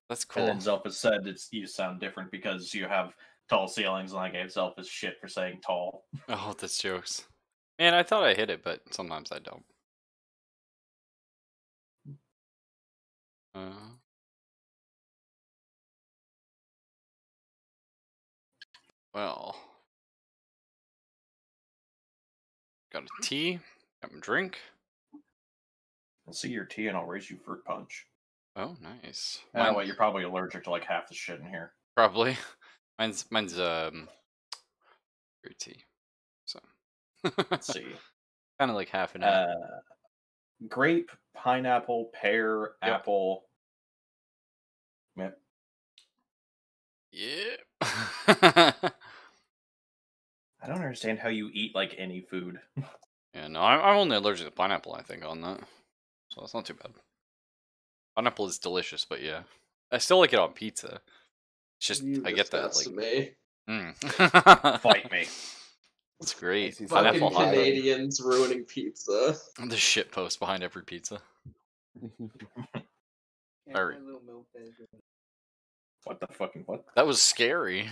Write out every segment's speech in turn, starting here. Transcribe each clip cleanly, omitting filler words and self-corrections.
that's cool. And then Zelphus said you sound different because you have tall ceilings, and I gave Zelphus shit for saying tall. Oh, that's jokes. Man, I thought I hit it, but sometimes I don't. Well, got a tea, got a drink. I'll see your tea, and I'll raise you fruit punch. Oh, nice. Oh, wait, you're probably allergic to like half the shit in here. Probably. Mine's fruit tea. So Let's see. Kind of like half and half. Grape, pineapple, pear, apple. Yep. Yeah. I don't understand how you eat like any food. Yeah, no, I'm only allergic to pineapple, I think, on that. So it's not too bad. Pineapple is delicious, but yeah. I still like it on pizza. It's just, I get that, like... me. Fight me. It's great. Fucking Canadians ruining pizza. The shit post behind every pizza. Alright. What the fucking what? That was scary.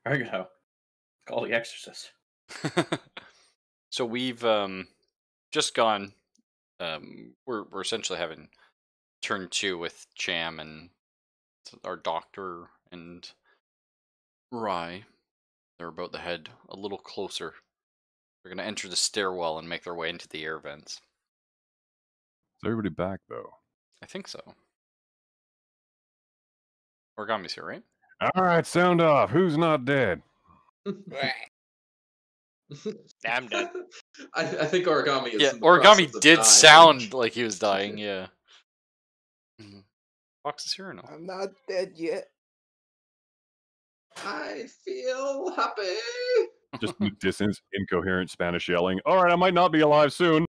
There you go. Call the Exorcist. So we've just gone. We're essentially having turn 2 with Cham and our doctor and Rye. They're about to head a little closer. They're gonna enter the stairwell and make their way into the air vents. Is everybody back though? I think so. Origami's here, right? All right, sound off. Who's not dead? I'm dead. I think Origami is. Yeah, Origami did sound like he was dying. Yeah. Fox is here or no? I'm not dead yet. I feel happy. Just in the distance, incoherent Spanish yelling. All right, I might not be alive soon.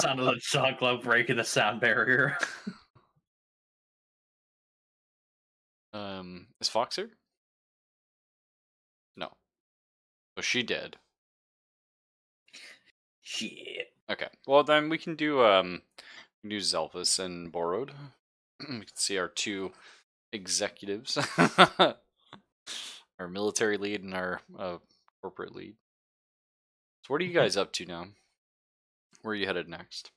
Sound of the shot glove breaking the sound barrier. Is Fox here? No. So she did. Shit. Okay. Well, then we can do Zelphus and Borrowed. We can see our two executives, our military lead and our corporate lead. So what are you guys up to now? Where are you headed next?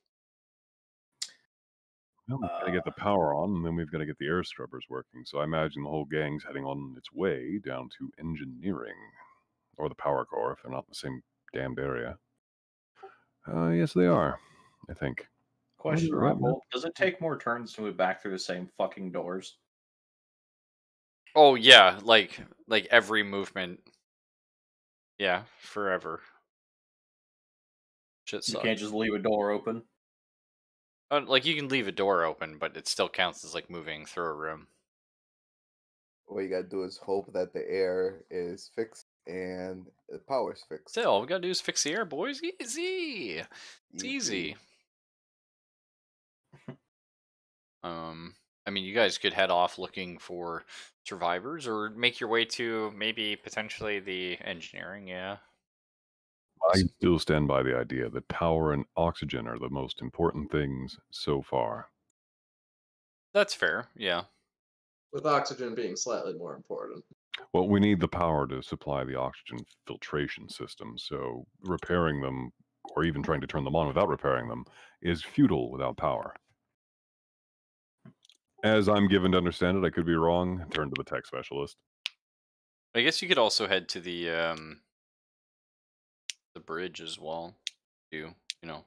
Well, we've got to get the power on, and then we've got to get the air scrubbers working. So I imagine the whole gang's heading on its way down to engineering. Or the power core, if they're not in the same damned area. Yes, they are, I think. Question, Rumble. Does it take more turns to move back through the same fucking doors? Oh, yeah. Like every movement. Yeah, forever. Shit sucks. You can't just leave a door open? Like, you can leave a door open, but it still counts as, like, moving through a room. All you gotta do is hope that the air is fixed and the power's fixed. Still, all we gotta do is fix the air, boys. Easy. It's easy. I mean, you guys could head off looking for survivors, or make your way to maybe potentially the engineering, yeah. I still stand by the idea that power and oxygen are the most important things so far. That's fair, yeah. With oxygen being slightly more important. Well, we need the power to supply the oxygen filtration system, so repairing them, or even trying to turn them on without repairing them, is futile without power. As I'm given to understand it, I could be wrong. Turn to the tech specialist. I guess you could also head to the bridge as well, to, you know,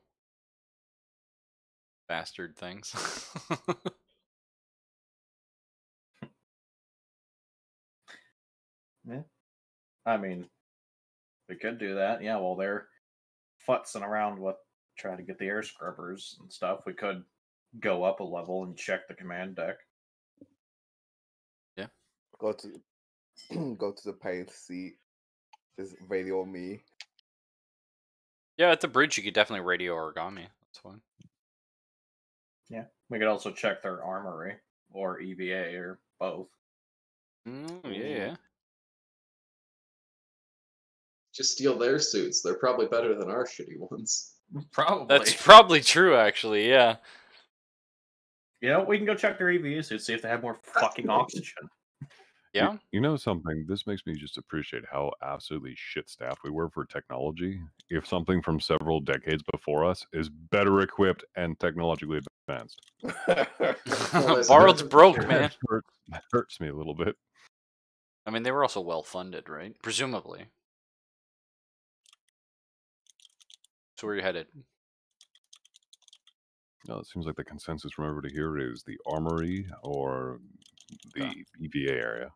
bastard things. Yeah. I mean, we could do that. Yeah, while they're futzing around with trying to get the air scrubbers and stuff, we could go up a level and check the command deck. Yeah. Go to the pilot seat. Just radio me. Yeah, at the bridge you could definitely radio Origami. That's fine. Yeah. We could also check their armory or EVA or both. Yeah. Just steal their suits. They're probably better than our shitty ones. Probably. That's probably true, actually, yeah. You know, we can go check their EVA suits, see if they have more fucking oxygen. Yeah. You know something? This makes me just appreciate how absolutely shit-staffed we were for technology. If something from several decades before us is better equipped and technologically advanced. Borrowed's broke, man. That hurts me a little bit. I mean, they were also well funded, right? Presumably. So where are you headed? No, it seems like the consensus from everybody here is the armory or the EVA area.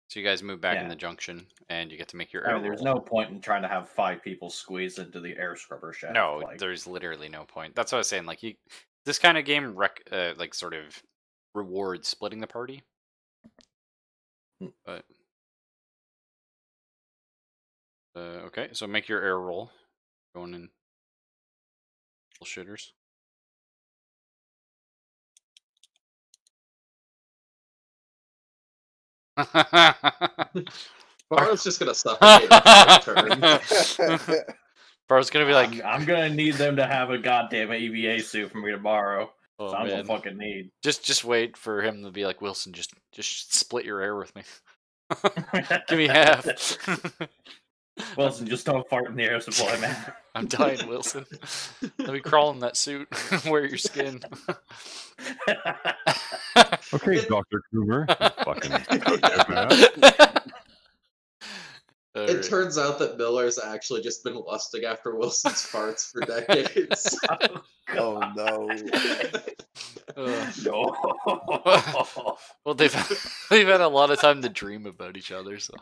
So you guys move back in Yeah. the junction, and you get to make your I air mean, there's roll. no point in trying to have 5 people squeeze into the air scrubber shaft. No, like, there's literally no point. That's what I was saying. Like this kind of game, like sort of rewards splitting the party. But okay, so make your air roll. Going in. Shitters. Barrow's just gonna suffocate in 5 turns. Barrow's gonna be like, I'm gonna need them to have a goddamn EVA suit for me to borrow. oh, so I'm man. gonna fucking need. Just wait for him to be like, Wilson, just split your air with me. Give me half. Wilson, just don't fart in the air supply, man. I'm dying, Wilson. Let me crawl in that suit. Wear your skin. Okay, Dr. Coomer. You fucking It turns out that Miller's actually just been lusting after Wilson's farts for decades. Oh no. No. Well, they've had a lot of time to dream about each other, so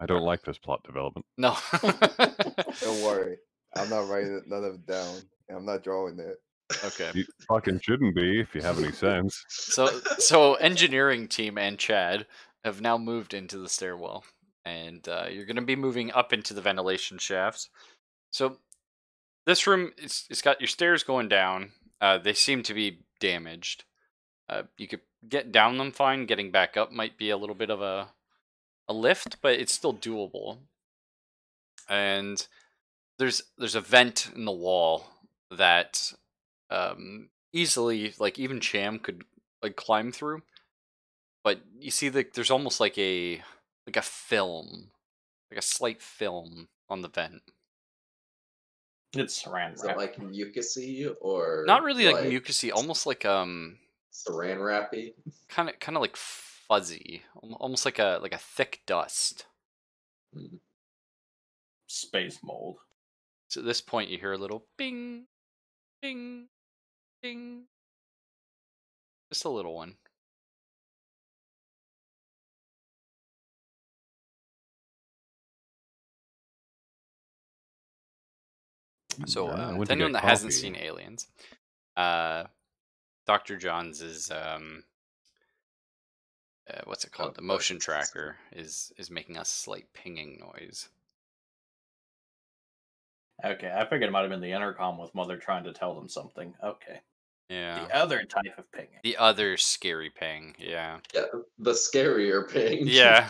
I don't like this plot development. no. Don't worry. I'm not writing none of it down. And I'm not drawing it. Okay. You fucking shouldn't be if you have any sense. So engineering team and Chad have now moved into the stairwell, and you're going to be moving up into the ventilation shafts. So this room, it's got your stairs going down. They seem to be damaged. You could get down them fine. Getting back up might be a little bit of a lift, but it's still doable. And there's a vent in the wall that easily, like, even Cham could like climb through. But you see, there's almost like a film, like a slight film on the vent. It's saran Is it wrap. like mucusy or Not really like mucusy, almost like saran wrappy? kind of like fuzzy, almost like a thick dust. Space mold. So at this point, you hear a little bing, bing, bing. Just a little one. So, Yeah, I went to to anyone get that hasn't coffee. seen Aliens, Dr. Johns is what's it called? The motion tracker is making a slight pinging noise. Okay, I figured it might have been the intercom with Mother trying to tell them something. Okay. Yeah. The other type of pinging. The other scary ping. Yeah. Yeah, the scarier ping. Yeah.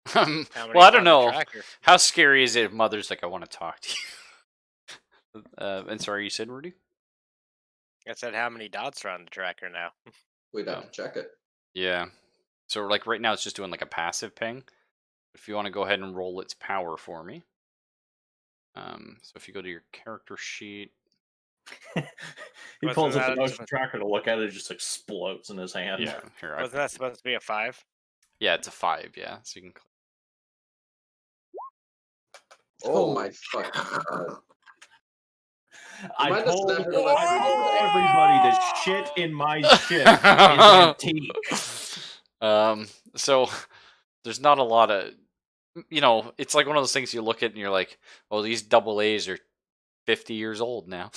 How many Well, I don't on the know. tracker? How scary is it if Mother's like, I want to talk to you? And sorry, you said, Rudy? I said how many dots are on the tracker now? We'd have to check it. Yeah. So like right now it's just doing like a passive ping. If you want to go ahead and roll its power for me. So if you go to your character sheet. He Wasn't pulls up that the motion just- tracker to look at it, it just explodes in his hand. Yeah. Here, Wasn't that supposed to be a 5? yeah, it's a 5, yeah. So you can Oh my fucking god. I Might have told snapped it like everybody to shit in my ship is antique. So there's not a lot of, it's like one of those things you look at and you're like, oh, these double A's are 50 years old now.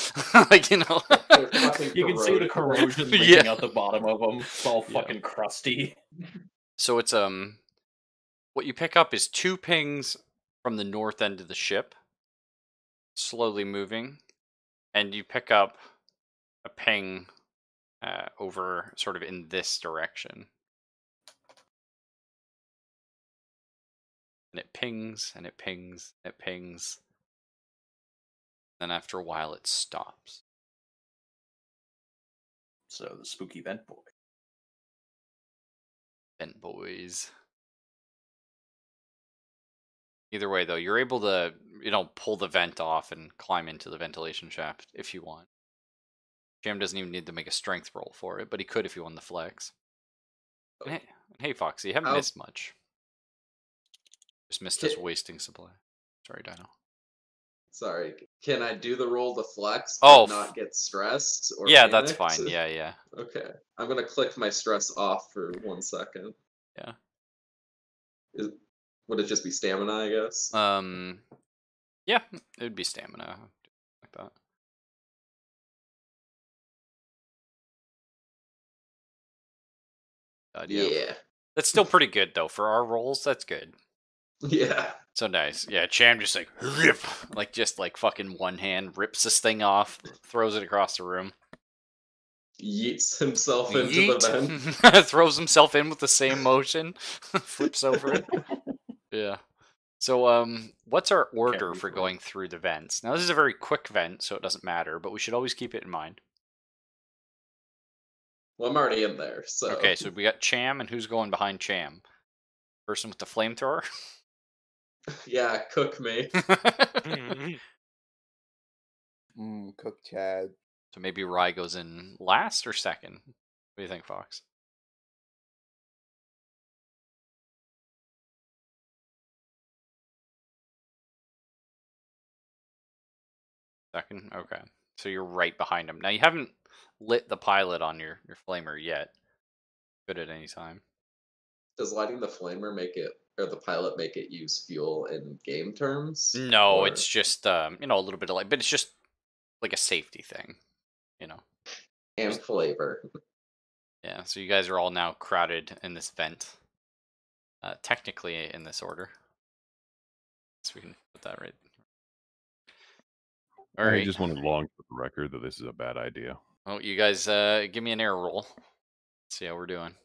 Like, They're fucking You can see the corroded. corrosion leaking Yeah. out the bottom of them. It's all Yeah. fucking crusty. So it's what you pick up is 2 pings from the north end of the ship, slowly moving, and you pick up a ping over sort of in this direction. And it pings, and it pings, and it pings. Then after a while, it stops. So the spooky vent boy. Vent boys. Either way, though, you're able to, pull the vent off and climb into the ventilation shaft if you want. Jam doesn't even need to make a strength roll for it, but he could if he won the flex. And hey, Foxy, you haven't missed much. Just missed his wasting supply. Sorry, Dino. Sorry, can I do the roll to flex Oh, and not get stressed or yeah, that's panicked? fine. Yeah. Okay, I'm gonna click my stress off for 1 second. Yeah. Would it just be stamina, I guess? Yeah, it would be stamina like that. Yeah. That's still pretty good though for our rolls. That's good. Yeah. So nice. Yeah, Cham just rip, just fucking one hand rips this thing off, throws it across the room. Yeets himself into the vent. Throws himself in with the same motion, flips over it. Yeah. So, what's our order for going through the vents? Now, this is a very quick vent, so it doesn't matter, but we should always keep it in mind. Well, I'm already in there, so... Okay, so we got Cham, and who's going behind Cham? Person with the flamethrower? Yeah, cook me. Cook Chad. So maybe Rye goes in last or second? What do you think, Fox? Second? Okay. So you're right behind him. Now, you haven't lit the pilot on your flamer yet. Could at any time. Does lighting the flamer make it, or the pilot make it use fuel in game terms? No, or... it's just, a little bit of light, but it's just like a safety thing, And flavor. Yeah, so you guys are all now crowded in this vent. Technically in this order. So we can put that right. All right. I just wanted to launch for the record that this is a bad idea. Oh, you guys give me an air roll. See how we're doing.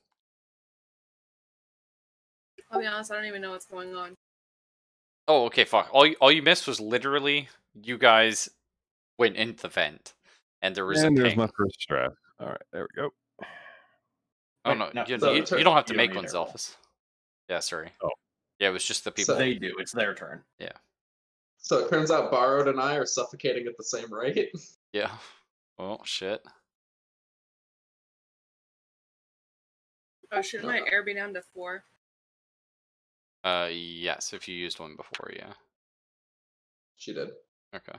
I'll be honest, I don't even know what's going on. Oh, okay, fuck. All you missed was literally you guys went into the vent. And there was a ping. There's my first stress. All right, there we go. Oh, no, no, you so don't have to you make don't one, need a roll. Zelphus. Yeah, sorry. Oh. Yeah, it was just the people. So they do. It's their turn. Yeah. So it turns out Borrowed and I are suffocating at the same rate. Yeah. Oh, shit. Oh, should my air be down to 4? Yes, if you used one before, yeah. She did. Okay.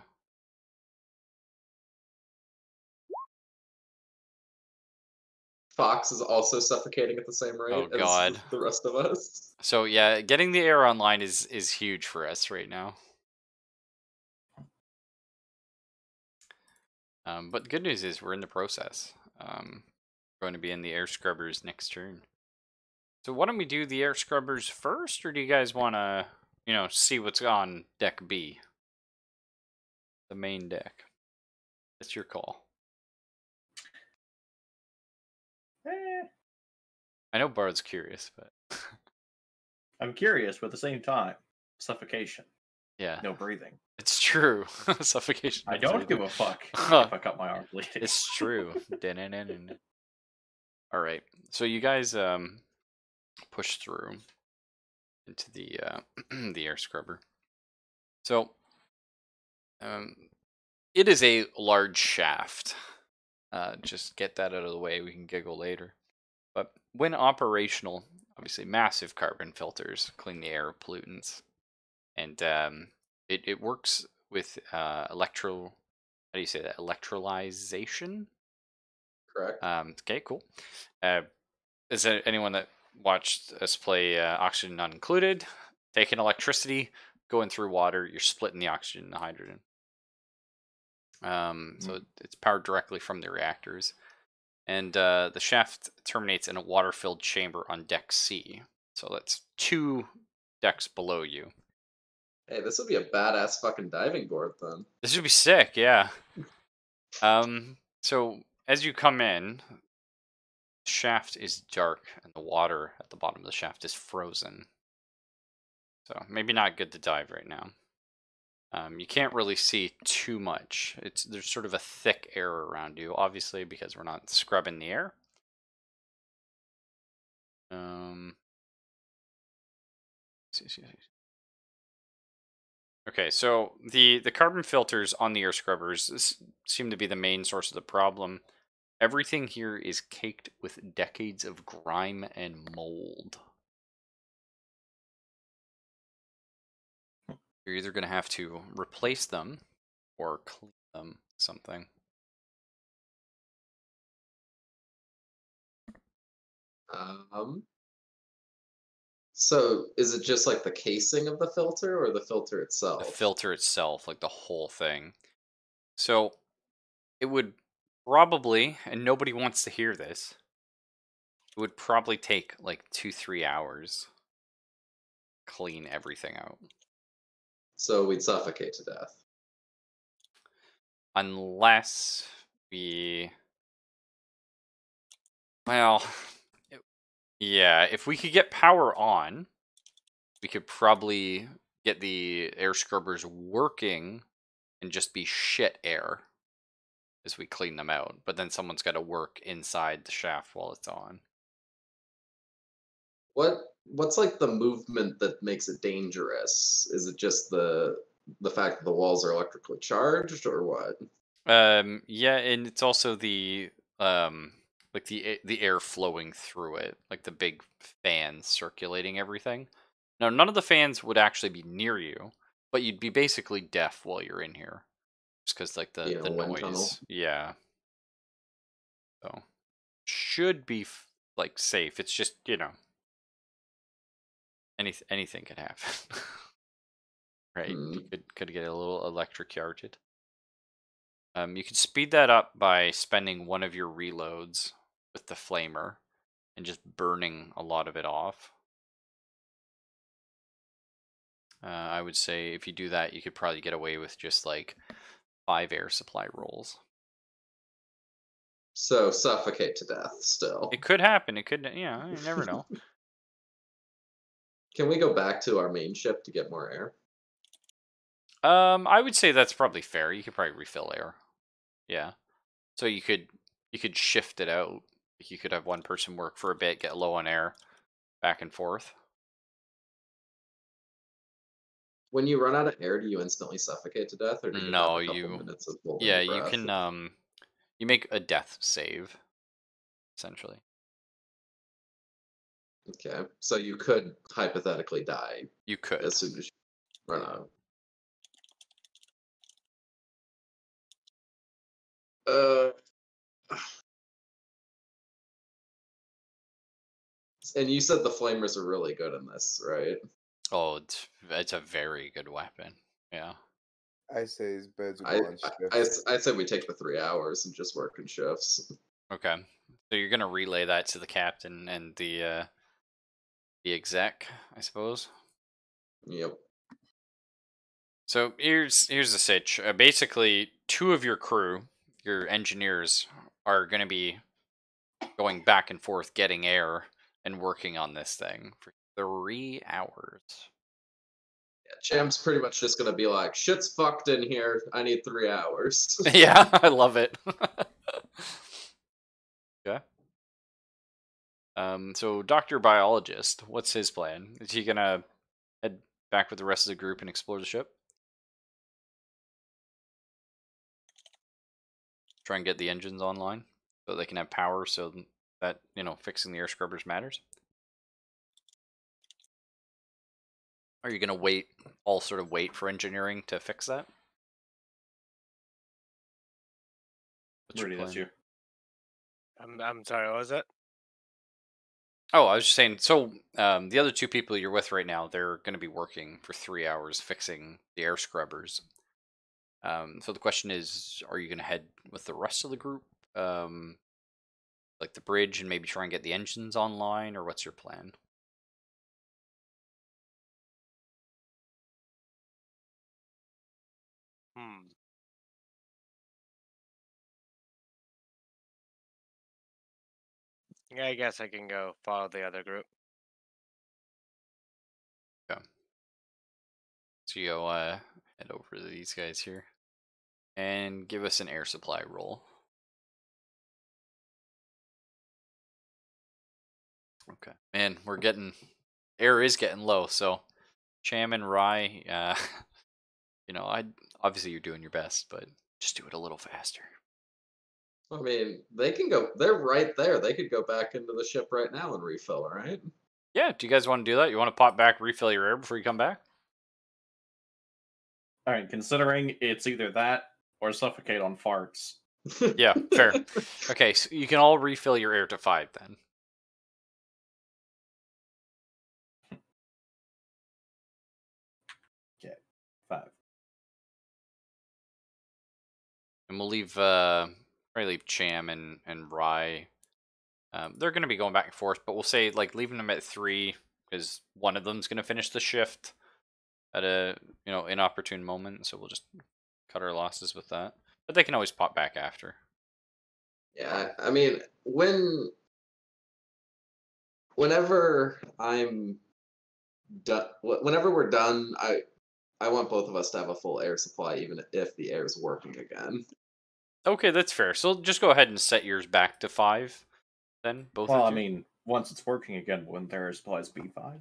Fox is also suffocating at the same rate as the rest of us. So yeah, getting the air online is huge for us right now. But the good news is we're in the process. We're going to be in the air scrubbers next turn. So why don't we do the air scrubbers first, or do you guys want to, see what's on deck B? The main deck. It's your call. I know Bard's curious, but... I'm curious, but at the same time, suffocation. Yeah. No breathing. It's true. Suffocation. I don't give a fuck if I cut my arm bleeding. It's true. All right. So you guys push through into the the air scrubber. So it is a large shaft. Just get that out of the way. We can giggle later. But when operational, obviously massive carbon filters clean the air of pollutants. And it works with electrolyzation? Correct. Okay, cool. Is there anyone that watched us play Oxygen Not Included? Taking electricity, going through water, you're splitting the oxygen and the hydrogen. So it's powered directly from the reactors. And the shaft terminates in a water-filled chamber on deck C. So that's 2 decks below you. Hey, this would be a badass fucking diving board then. This would be sick, yeah. So as you come in, the shaft is dark and the water at the bottom of the shaft is frozen. So maybe not good to dive right now. You can't really see too much. There's sort of a thick air around you, obviously, because we're not scrubbing the air. Okay, so the carbon filters on the air scrubbers seem to be the main source of the problem. Everything here is caked with decades of grime and mold. You're either going to have to replace them or clean them something. So is it just like the casing of the filter or the filter The itself? filter itself, like the whole thing. So it would probably, and nobody wants to hear this, it would probably take like 2-3 hours clean everything out. So we'd suffocate to death. Unless we... Well, yeah, if we could get power on, we could probably get the air scrubbers working and just be shit air as we clean them out. But then someone's got to work inside the shaft while it's on. What's like the movement that makes it dangerous? Is it just the fact that the walls are electrically charged, or what? Yeah, and it's also the like the air flowing through it, like the big fans circulating everything. Now, none of the fans would actually be near you, but you'd be basically deaf while you're in here, just because like the Wind tunnel. noise. Yeah. So should be like safe. It's just anything could happen. Right? You could get a little electrocuted. You could speed that up by spending one of your reloads with the flamer and just burning a lot of it off. I would say if you do that, you could probably get away with just like 5 air supply rolls. So suffocate to death still. It could happen. It could, you never know. Can we go back to our main ship to get more air? I would say that's probably fair. You could probably refill air. Yeah. So you could shift it out. You could have one person work for a bit, get low on air, back and forth. When you run out of air, do you instantly suffocate to death, or do you have No, a couple minutes of holding yeah, your you breath? can you make a death save, essentially. Okay, so you could hypothetically die You could. as soon as you run out. And you said the flamers are really good in this, right? Oh, it's a very good weapon. Yeah. I say it's better to I go on shifts. I said we take the 3 hours and just work in shifts. Okay. So you're gonna relay that to the captain and the exec, I suppose. Yep. So here's the sitch. Basically, 2 of your crew, your engineers, are gonna be going back and forth getting air and working on this thing for 3 hours. Yeah, Cham's pretty much just gonna be like, shit's fucked in here. I need 3 hours. Yeah, I love it. Okay. So Dr. Biologist, what's his plan? Is he gonna head back with the rest of the group and explore the ship? Try and get the engines online so they can have power so that, fixing the air scrubbers matters? Are you gonna wait for engineering to fix that? What's your Rudy, that's plan? you. I'm sorry, what was that? Oh, I was just saying, so the other 2 people you're with right now, they're going to be working for 3 hours fixing the air scrubbers. So the question is, are you going to head with the rest of the group, like the bridge, and maybe try and get the engines online, or what's your plan? Yeah, I guess I can go follow the other group. Okay. So you go head over to these guys here and give us an air supply roll. Okay, man, air is getting low. So, Cham and Rye, I obviously you're doing your best, but just do it a little faster. I mean, they can go. They're right there. They could go back into the ship right now and refill, right? Yeah, do you guys want to do that? You want to pop back, refill your air before you come back? All right, considering it's either that or suffocate on farts. Yeah, fair. Okay, so you can all refill your air to 5 then. Okay, 5. And we'll probably leave Cham and Rye. They're going to be going back and forth, but we'll say like leaving them at 3 because one of them's going to finish the shift at a inopportune moment. So we'll just cut our losses with that. But they can always pop back after. Yeah, I mean, whenever I'm done, whenever we're done, I want both of us to have a full air supply, even if the air is working again. Okay, that's fair. So just go ahead and set yours back to 5 then, both Well, of I you. mean, once it's working again, wouldn't their air supplies be 5?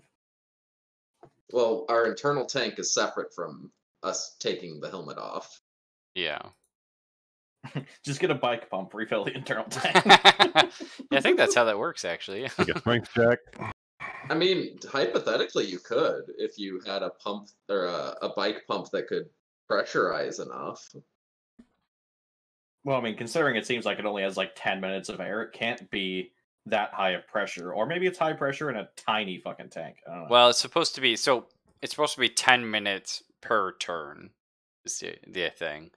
Well, our internal tank is separate from us taking the helmet off. Yeah. Just get a bike pump, refill the internal tank. Yeah, I think that's how that works, actually. Take a strength check. I mean, hypothetically, you could if you had a pump or a bike pump that could pressurize enough. Well, I mean, considering it seems like it only has like 10 minutes of air, it can't be that high of pressure. Or maybe it's high pressure in a tiny fucking tank. I don't know. Well, it's supposed to be 10 minutes per turn. Is the thing,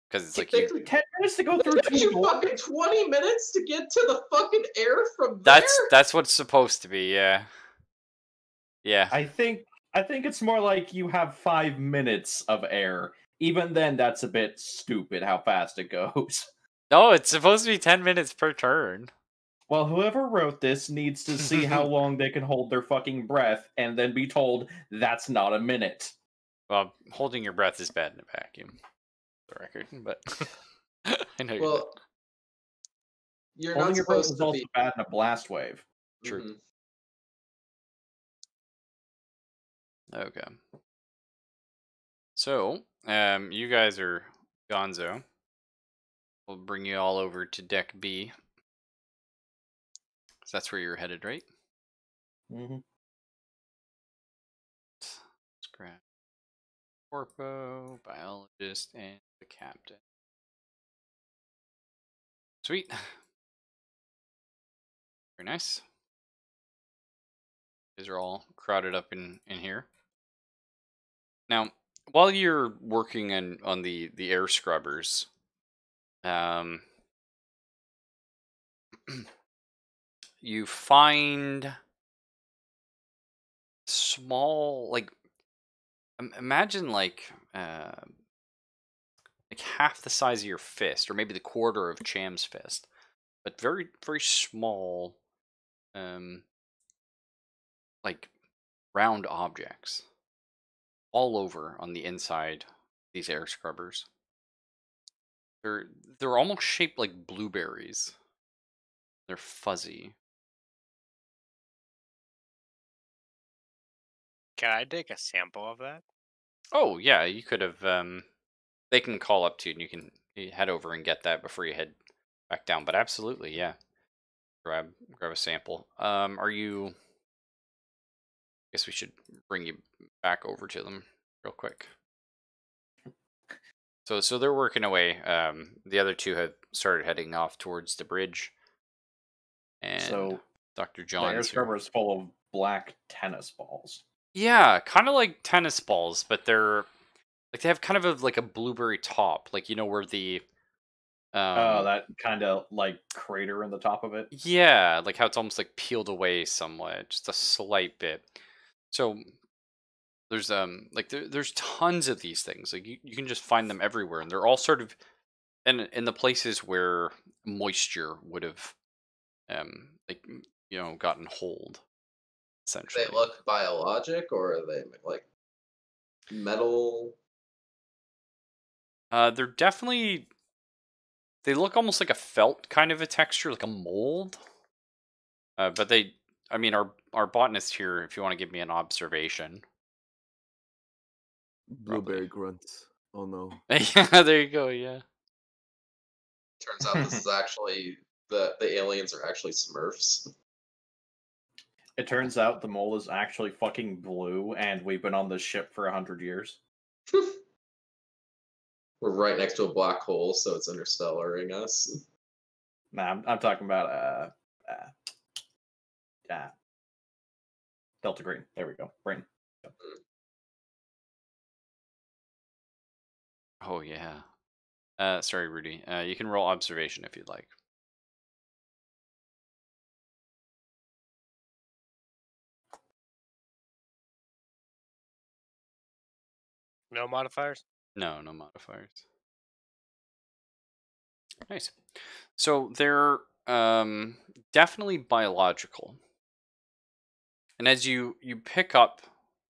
because it's like It takes like 10 minutes to go through It took you two fucking 20 minutes to get to the fucking air from there? that's what's supposed to be. Yeah. Yeah. I think it's more like you have 5 minutes of air. Even then, that's a bit stupid how fast it goes. No, it's supposed to be 10 minutes per turn. Well, whoever wrote this needs to see how long they can hold their fucking breath and then be told that's not a minute. Well, holding your breath is bad in a vacuum. For the record, but I know you're Well, you're Holding not your breath supposed is to also be. bad in a blast wave. true. Okay. So, you guys are Gonzo. We'll bring you all over to deck B. So that's where you're headed, right? Mm-hmm. Let's grab Corpo, biologist, and the captain. Sweet. Very nice. These are all crowded up in here. Now, while you're working on the air scrubbers, you find small, like, imagine like half the size of your fist, or maybe the quarter of Cham's fist, but very very small, like round objects all over on the inside of these air scrubbers. They're almost shaped like blueberries. They're fuzzy. Can I take a sample of that? Oh yeah, you could have. They can call up to you, and you can head over and get that before you head back down. But absolutely, yeah. Grab a sample. Are you? I guess we should bring you back over to them real quick. So they're working away. The other two have started heading off towards the bridge. And So Dr. the John. air scrubber is full of black tennis balls. Yeah, kind of like tennis balls, but they're like they have kind of like a blueberry top, like where the That kind of like crater in the top of it. yeah, like how it's almost like peeled away somewhat, just a slight bit. So there's there's tons of these things. Like you can just find them everywhere, and they're all sort of in the places where moisture would have like gotten hold. Essentially, They look biologic, or are they like metal? They're definitely. They look almost like a felt kind of a texture, like a mold. But they, I mean, our botanist here, if you want to give me an observation. Blueberry grunts. Oh no. Yeah, there you go, yeah. Turns out this is actually the aliens are actually Smurfs. It turns out the mole is actually fucking blue, and we've been on this ship for 100 years. We're right next to a black hole, so it's interstellaring us. Nah, I'm talking about Delta Green. There we go. Brain. Oh, yeah. Sorry, Rudy. You can roll observation if you'd like. No modifiers? No, no modifiers. Nice. So they're definitely biological. And as you pick up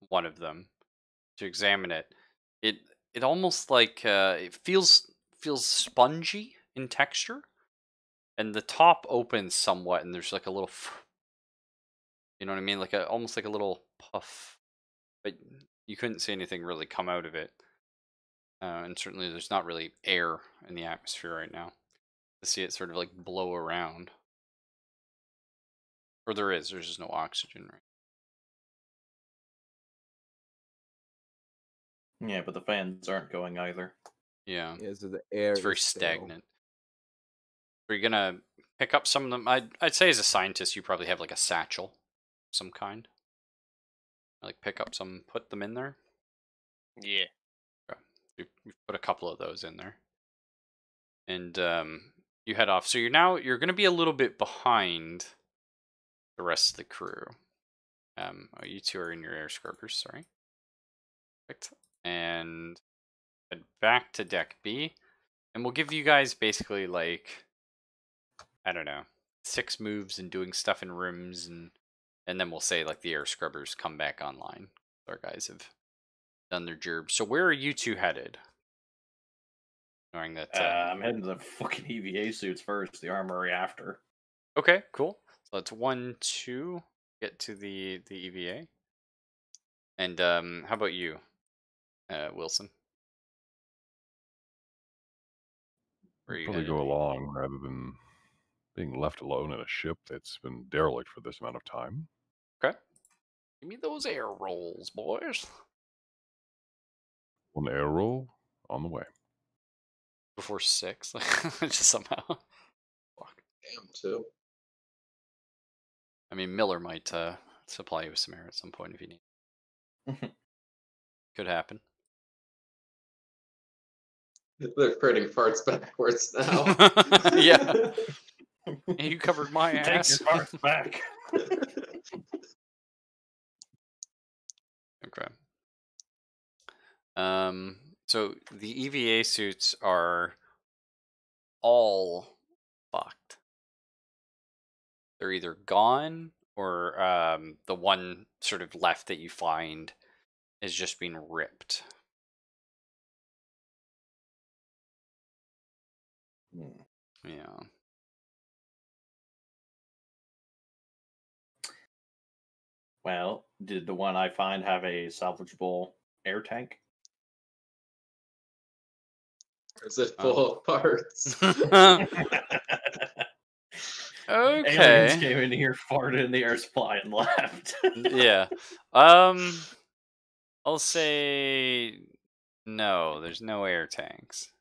one of them to examine it, it almost like it feels spongy in texture, and the top opens somewhat, and there's like a little, you know what I mean, like almost like a little puff, but you couldn't see anything really come out of it. And certainly there's not really air in the atmosphere right now to see it sort of like blow around. Or there's just no oxygen, right? Yeah, but the fans aren't going either. Yeah. Yeah, so the air It's very is stale. stagnant. Are you gonna pick up some of them? I'd say as a scientist, you probably have like a satchel, of some kind. Like pick up some, put them in there. Yeah. Okay. You've put a couple of those in there, and you head off. So you're gonna be a little bit behind the rest of the crew. Oh, you two are in your air scrubbers. Sorry. Perfect. And head back to deck B, and we'll give you guys basically like, I don't know, 6 moves and doing stuff in rooms, and then we'll say like the air scrubbers come back online. Our guys have done their job. So where are you two headed? Knowing that. I'm heading to the fucking EVA suits first, the armory after. Okay, cool. So that's 1, 2. Get to the EVA. And how about you, Wilson? Where are you Probably headed? go along rather than being left alone in a ship that's been derelict for this amount of time. Okay. Give me those air rolls, boys. One air roll on the way. Before 6, just somehow. Fuck. Damn, too. I mean, Miller might supply you with some air at some point if you need. Could happen. They're creating farts backwards now. Yeah. Hey, you covered my Take ass. your parts back. Okay. So the EVA suits are all fucked. They're either gone or the one sort of left that you find is just being ripped. Yeah. Well, did the one I find have a salvageable air tank? Or is it full of parts? Aliens Okay. came in here, farted in the air supply, and left. Yeah. I'll say no. There's no air tanks.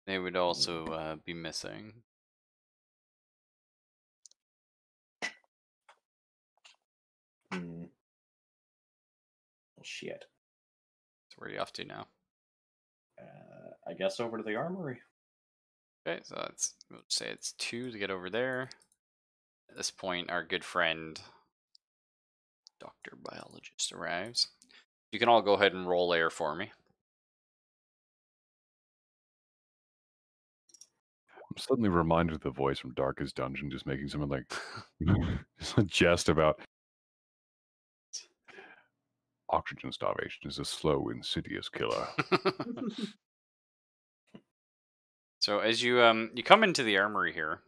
They would also be missing. Well, shit. So where are you off to now? I guess over to the armory. Okay, so we'll say it's 2 to get over there. At this point, our good friend, Dr. Biologist, arrives. You can all go ahead and roll air for me. I'm suddenly reminded of the voice from Darkest Dungeon just making something like just a jest about Oxygen starvation is a slow, insidious killer. So as you come into the armory here,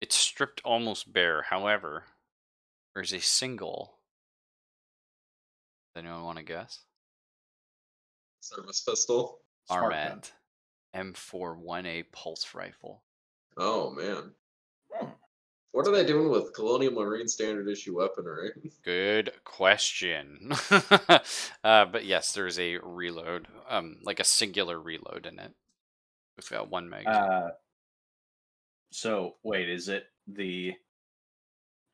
it's stripped almost bare. However, there's a single. Does anyone want to guess? Service pistol. Smart gun. Armed M41A pulse rifle. Oh man. Hmm. What are they doing with Colonial Marine standard issue weaponry? Good question. But yes, there's a reload, like a singular reload in it. We've got one magazine. So wait, is it the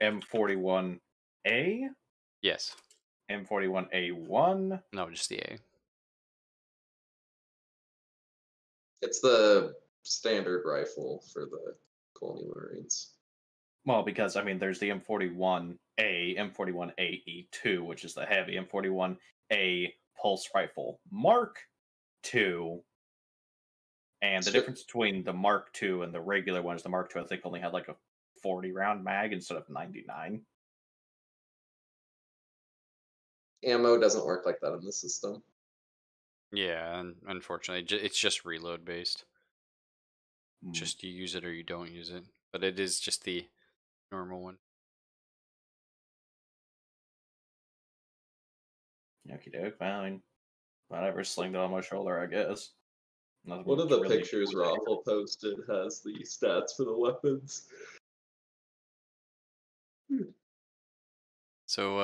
M41A? Yes. M41A1? No, just the A. It's the standard rifle for the Colonial Marines. Well, because I mean, there's the M41A, M41AE2, which is the heavy M41A pulse rifle Mark II, and the Sure. difference between the Mark II and the regular one is the Mark II, I think, only had like a 40 round mag instead of 99. Ammo doesn't work like that in the system. Yeah, and unfortunately, it's just reload based. Hmm. Just you use it or you don't use it. But it is just the normal one. Okie doke, fine. Whatever, sling it on my shoulder, I guess. Nothing One of much the really pictures to it. Raffle posted has the stats for the weapons. So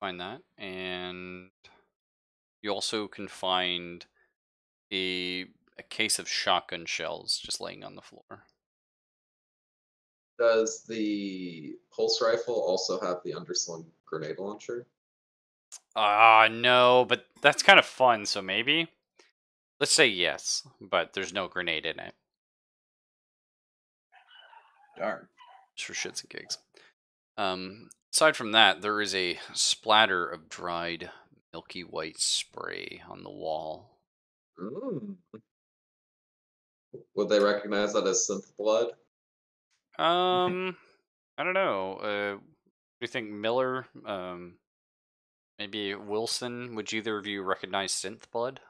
find that, and you also can find a case of shotgun shells just laying on the floor. Does the pulse rifle also have the underslung grenade launcher? No, but that's kind of fun, so maybe. Let's say yes, but there's no grenade in it. Darn. Just for shits and gigs. Aside from that, there is a splatter of dried milky white spray on the wall. Mm. Would they recognize that as synth blood? I don't know. Do you think Miller, maybe Wilson? Would either of you recognize synth blood?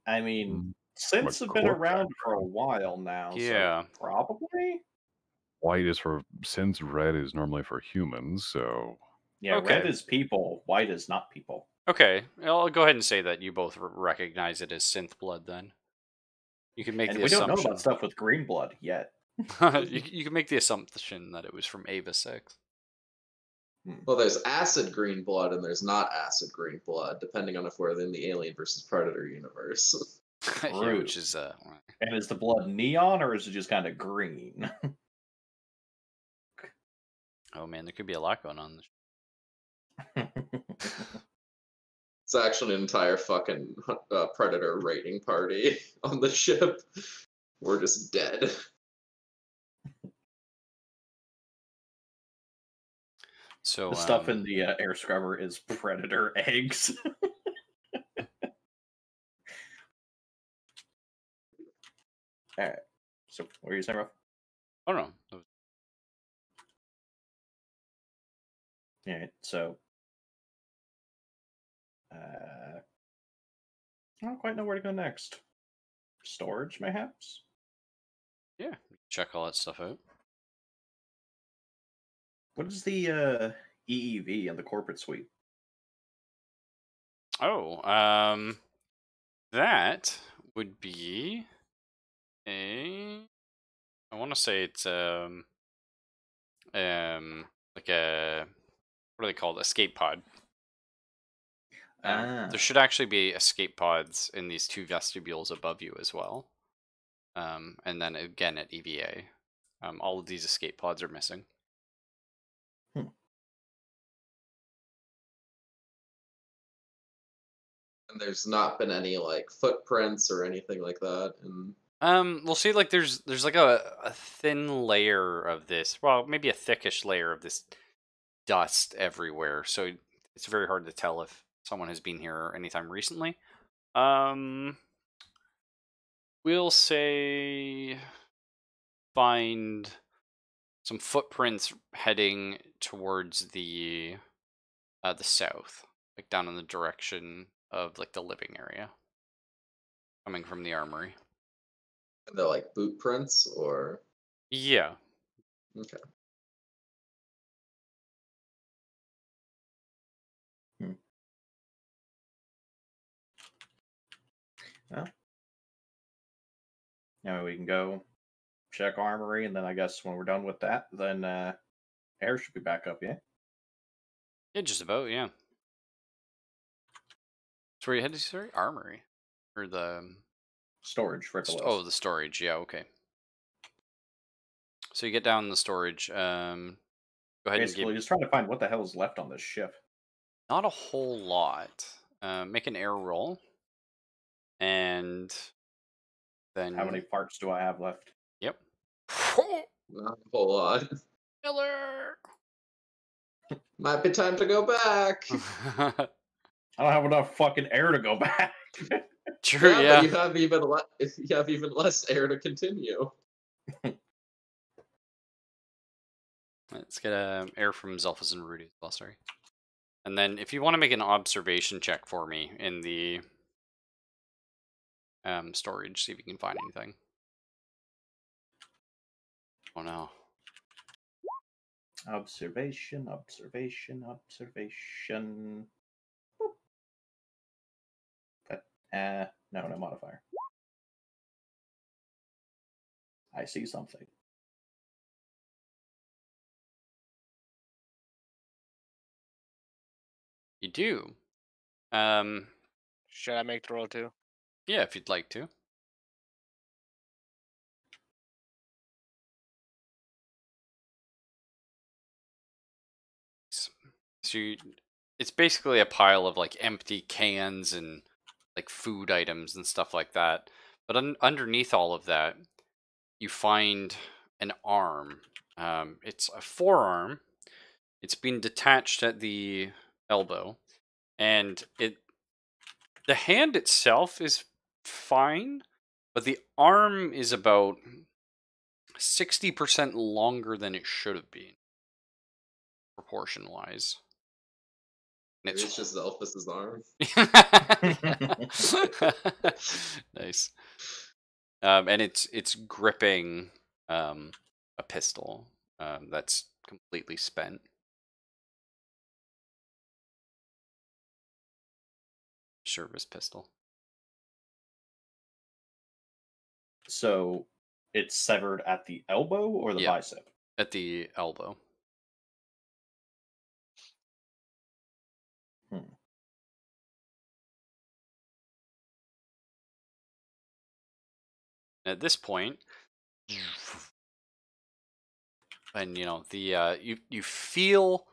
I mean, Mm, synths have been corp around for a while now, Yeah. so probably? White is for, since red is normally for humans, so Yeah, Okay. red is people, white is not people. Okay, I'll go ahead and say that you both recognize it as synth blood. Then you can make And the we don't know assumption. about stuff with green blood yet. you can make the assumption that it was from Ava 6. Well, there's acid green blood and there's not acid green blood, depending on if we're in the Alien versus Predator universe. Yeah, which is And is the blood neon or is it just kind of green? oh man, there could be a lot going on. It's actually an entire fucking Predator raiding party on the ship. We're just dead. So The stuff in the air scrubber is predator eggs. Alright. So, what are you saying, Ruff? oh no, Alright, so. I don't quite know where to go next. Storage, mayhaps? yeah, check all that stuff out. What is the EEV in the corporate suite? Oh, that would be a. I want to say it's like a, what are they called? Escape pod. There should actually be escape pods in these two vestibules above you as well. And then again at EVA. All of these escape pods are missing. And there's not been any like footprints or anything like that. And We'll see. Like, there's like a thin layer of this. Well, maybe a thickish layer of this dust everywhere. So it's very hard to tell if someone has been here anytime recently. We'll say find some footprints heading towards the south, like down in the direction of like the living area, coming from the armory. They're like boot prints, or Yeah. okay. Well, now we can go check armory, and then I guess when we're done with that, then air should be back up, yeah? Yeah, just about, yeah. So where you headed to, sorry? Armory. Or the... Storage for Oh, the storage, yeah, okay. So you get down in the storage, go ahead Basically, and give... just trying to find what the hell is left on this ship. Not a whole lot. Make an air roll. And then... How many parts do I have left? Yep. Not a whole lot. Killer! Might be time to go back. I don't have enough fucking air to go back. True, yeah, yeah. but you have even less air to continue. Let's get air from Zelphus and Rudy as well, sorry. And then if you want to make an observation check for me in the storage, see if you can find anything. Oh no. Observation. No modifier. I see something. You do. Should I make the roll too? Yeah, if you'd like to. So it's basically a pile of like empty cans and like food items and stuff like that. But underneath all of that, you find an arm. It's a forearm. It's been detached at the elbow, and the hand itself is fine, but the arm is about 60% longer than it should have been, proportion wise. Maybe it's just Elphus's arm. Nice. And it's gripping a pistol that's completely spent. Service pistol. So it's severed at the elbow or the bicep? At the elbow. At this point, and you know the you feel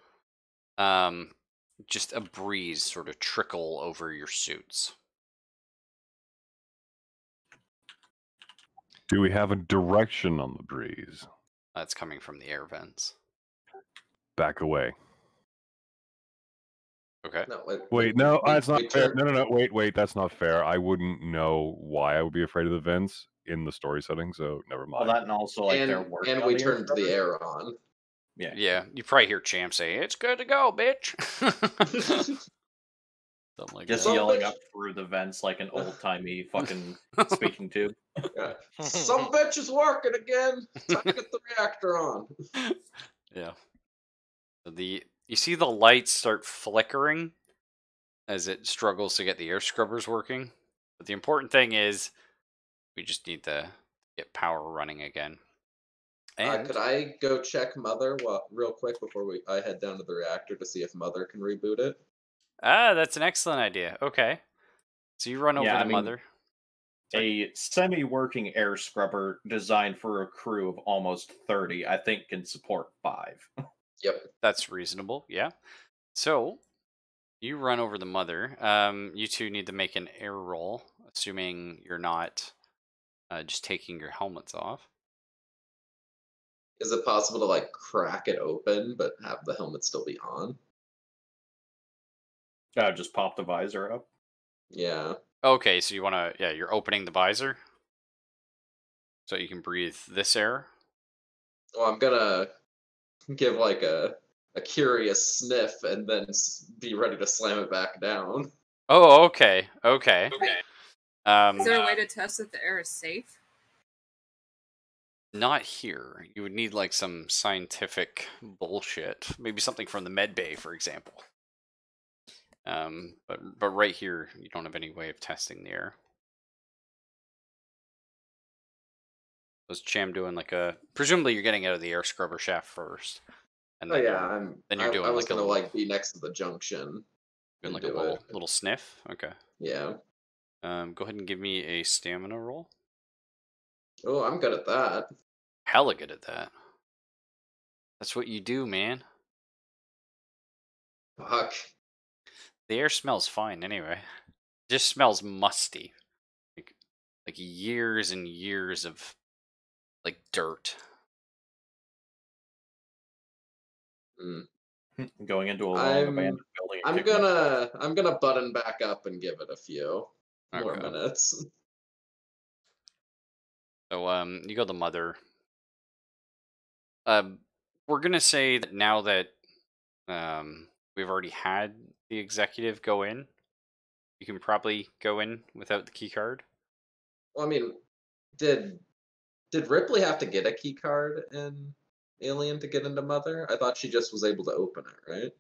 just a breeze sort of trickle over your suits. Do we have a direction on the breeze? That's coming from the air vents. Back away. Okay. No, Wait, no, that's not fair. turned- No, wait, that's not fair. I wouldn't know why I would be afraid of the vents in the story setting, so never Well, mind. that and also like their work. and on we the air turned the scrubbers. air on. Yeah. Yeah, you probably hear Champ say, "It's good to go, bitch." Something like Just that. yelling bitch. up through the vents like an old timey fucking speaking tube. Yeah. Some bitch is working again. Time to get the reactor on. Yeah. So you see the lights start flickering as it struggles to get the air scrubbers working. But the important thing is we just need to get power running again. And Could I go check Mother real quick before I head down to the reactor to see if Mother can reboot it? that's an excellent idea. Okay. So you run over Yeah, the I mean, mother. A semi-working air scrubber designed for a crew of almost 30, I think, can support 5. Yep. That's reasonable, yeah. So you run over the mother. You two need to make an air roll, assuming you're not just taking your helmets off. Is it possible to like crack it open but have the helmet still be on? Just pop the visor up. Yeah. Okay, so you want to, yeah, you're opening the visor so you can breathe this air. Well, I'm gonna give like a curious sniff and then be ready to slam it back down. Oh, okay, okay. Is there a way to test if the air is safe? Not here. You would need like some scientific bullshit. Maybe something from the med bay, for example. But right here, you don't have any way of testing the air. Was Cham doing like a? Presumably, you're getting out of the air scrubber shaft first, and Oh then yeah, then you're doing I was like a gonna little, like be next to the junction doing and like a do it. little sniff. Okay. Yeah. Go ahead and give me a stamina roll. Oh, I'm good at that. Hella good at that. That's what you do, man. Fuck. The air smells fine anyway. It just smells musty. Like years and years of like dirt. Mm. Going into a long I'm abandoned building. And I'm kicking it. gonna button back up and give it a few more Okay. minutes. So you go the mother. We're gonna say that now that we've already had the executive go in, you can probably go in without the key card. Well, I mean, did Ripley have to get a key card in Alien to get into Mother? I thought she just was able to open it, right?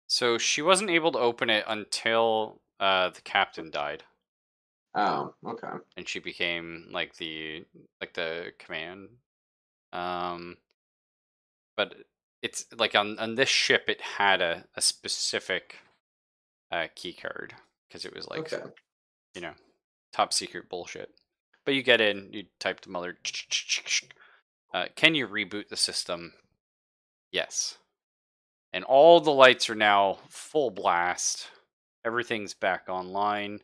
So she wasn't able to open it until the captain died, Oh, okay. and she became like the command. But it's like on this ship, it had a specific key card because it was like Okay. top secret bullshit. But you get in, you type to Mother. Can you reboot the system? Yes. And all the lights are now full blast. Everything's back online.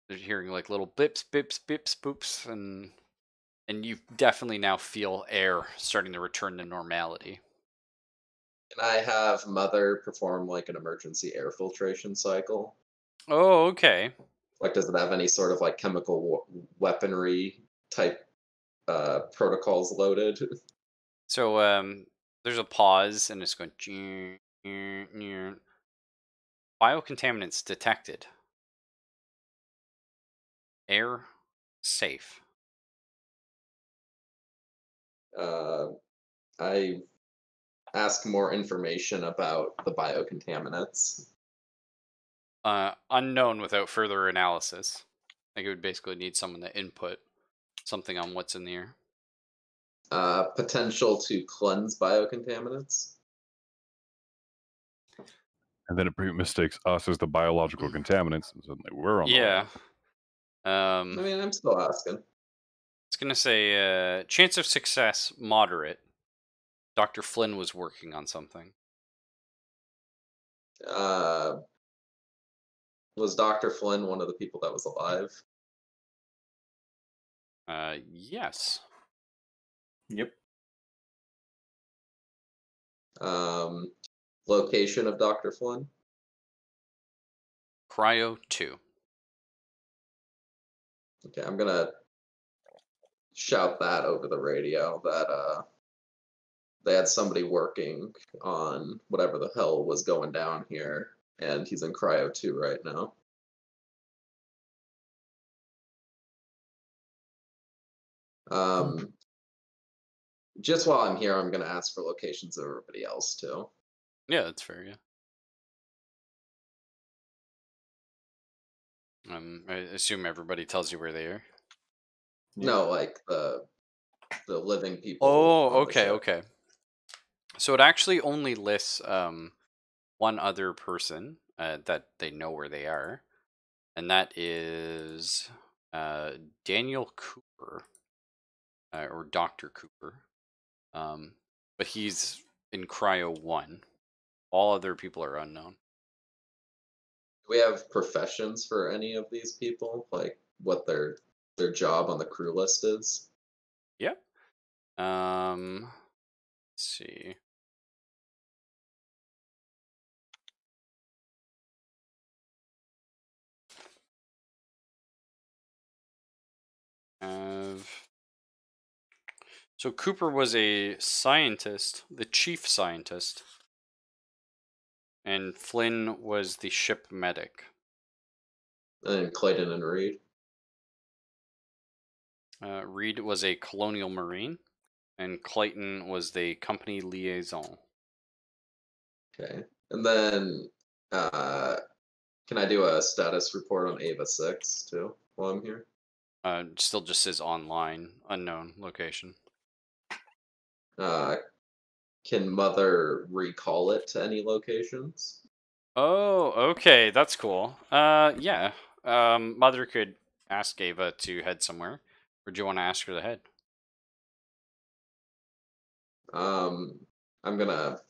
They're hearing like little bips, bips, bips, boops, and you definitely now feel air starting to return to normality. Can I have Mother perform like an emergency air filtration cycle? Oh, okay. Like, does it have any sort of like chemical weaponry type protocols loaded? So there's a pause, and it's going. Biocontaminants detected. Air safe. I ask more information about the biocontaminants. Unknown without further analysis. Like it would basically need someone to input something on what's in the air. Potential to cleanse biocontaminants. And then it mistakes us as the biological contaminants, and suddenly we're on the Yeah. I mean, I'm still asking. It's gonna say chance of success moderate. Dr. Flynn was working on something. Was Dr. Flynn one of the people that was alive? Yes. Yep. Location of Dr. Flynn? Cryo 2. Okay, I'm gonna shout that over the radio that they had somebody working on whatever the hell was going down here, and he's in Cryo 2 right now. Just while I'm here, I'm gonna ask for locations of everybody else too. Yeah, that's fair, yeah. I assume everybody tells you where they are. No, like the living people. Oh, on the okay, ship. okay. So it actually only lists one other person that they know where they are, and that is Daniel Cooper, or Dr. Cooper. But he's in Cryo 1. All other people are unknown. Do we have professions for any of these people? Like what their job on the crew list is? Yeah. Let's see. So Cooper was a scientist, the chief scientist, and Flynn was the ship medic. And Clayton and Reed. Reed was a colonial marine, and Clayton was the company liaison. Okay. And then can I do a status report on Ava 6 too while I'm here? Still just says online, unknown location. Can Mother recall it to any locations? Oh, okay, that's cool. Yeah. Mother could ask Ava to head somewhere, or do you want to ask her to head? I'm gonna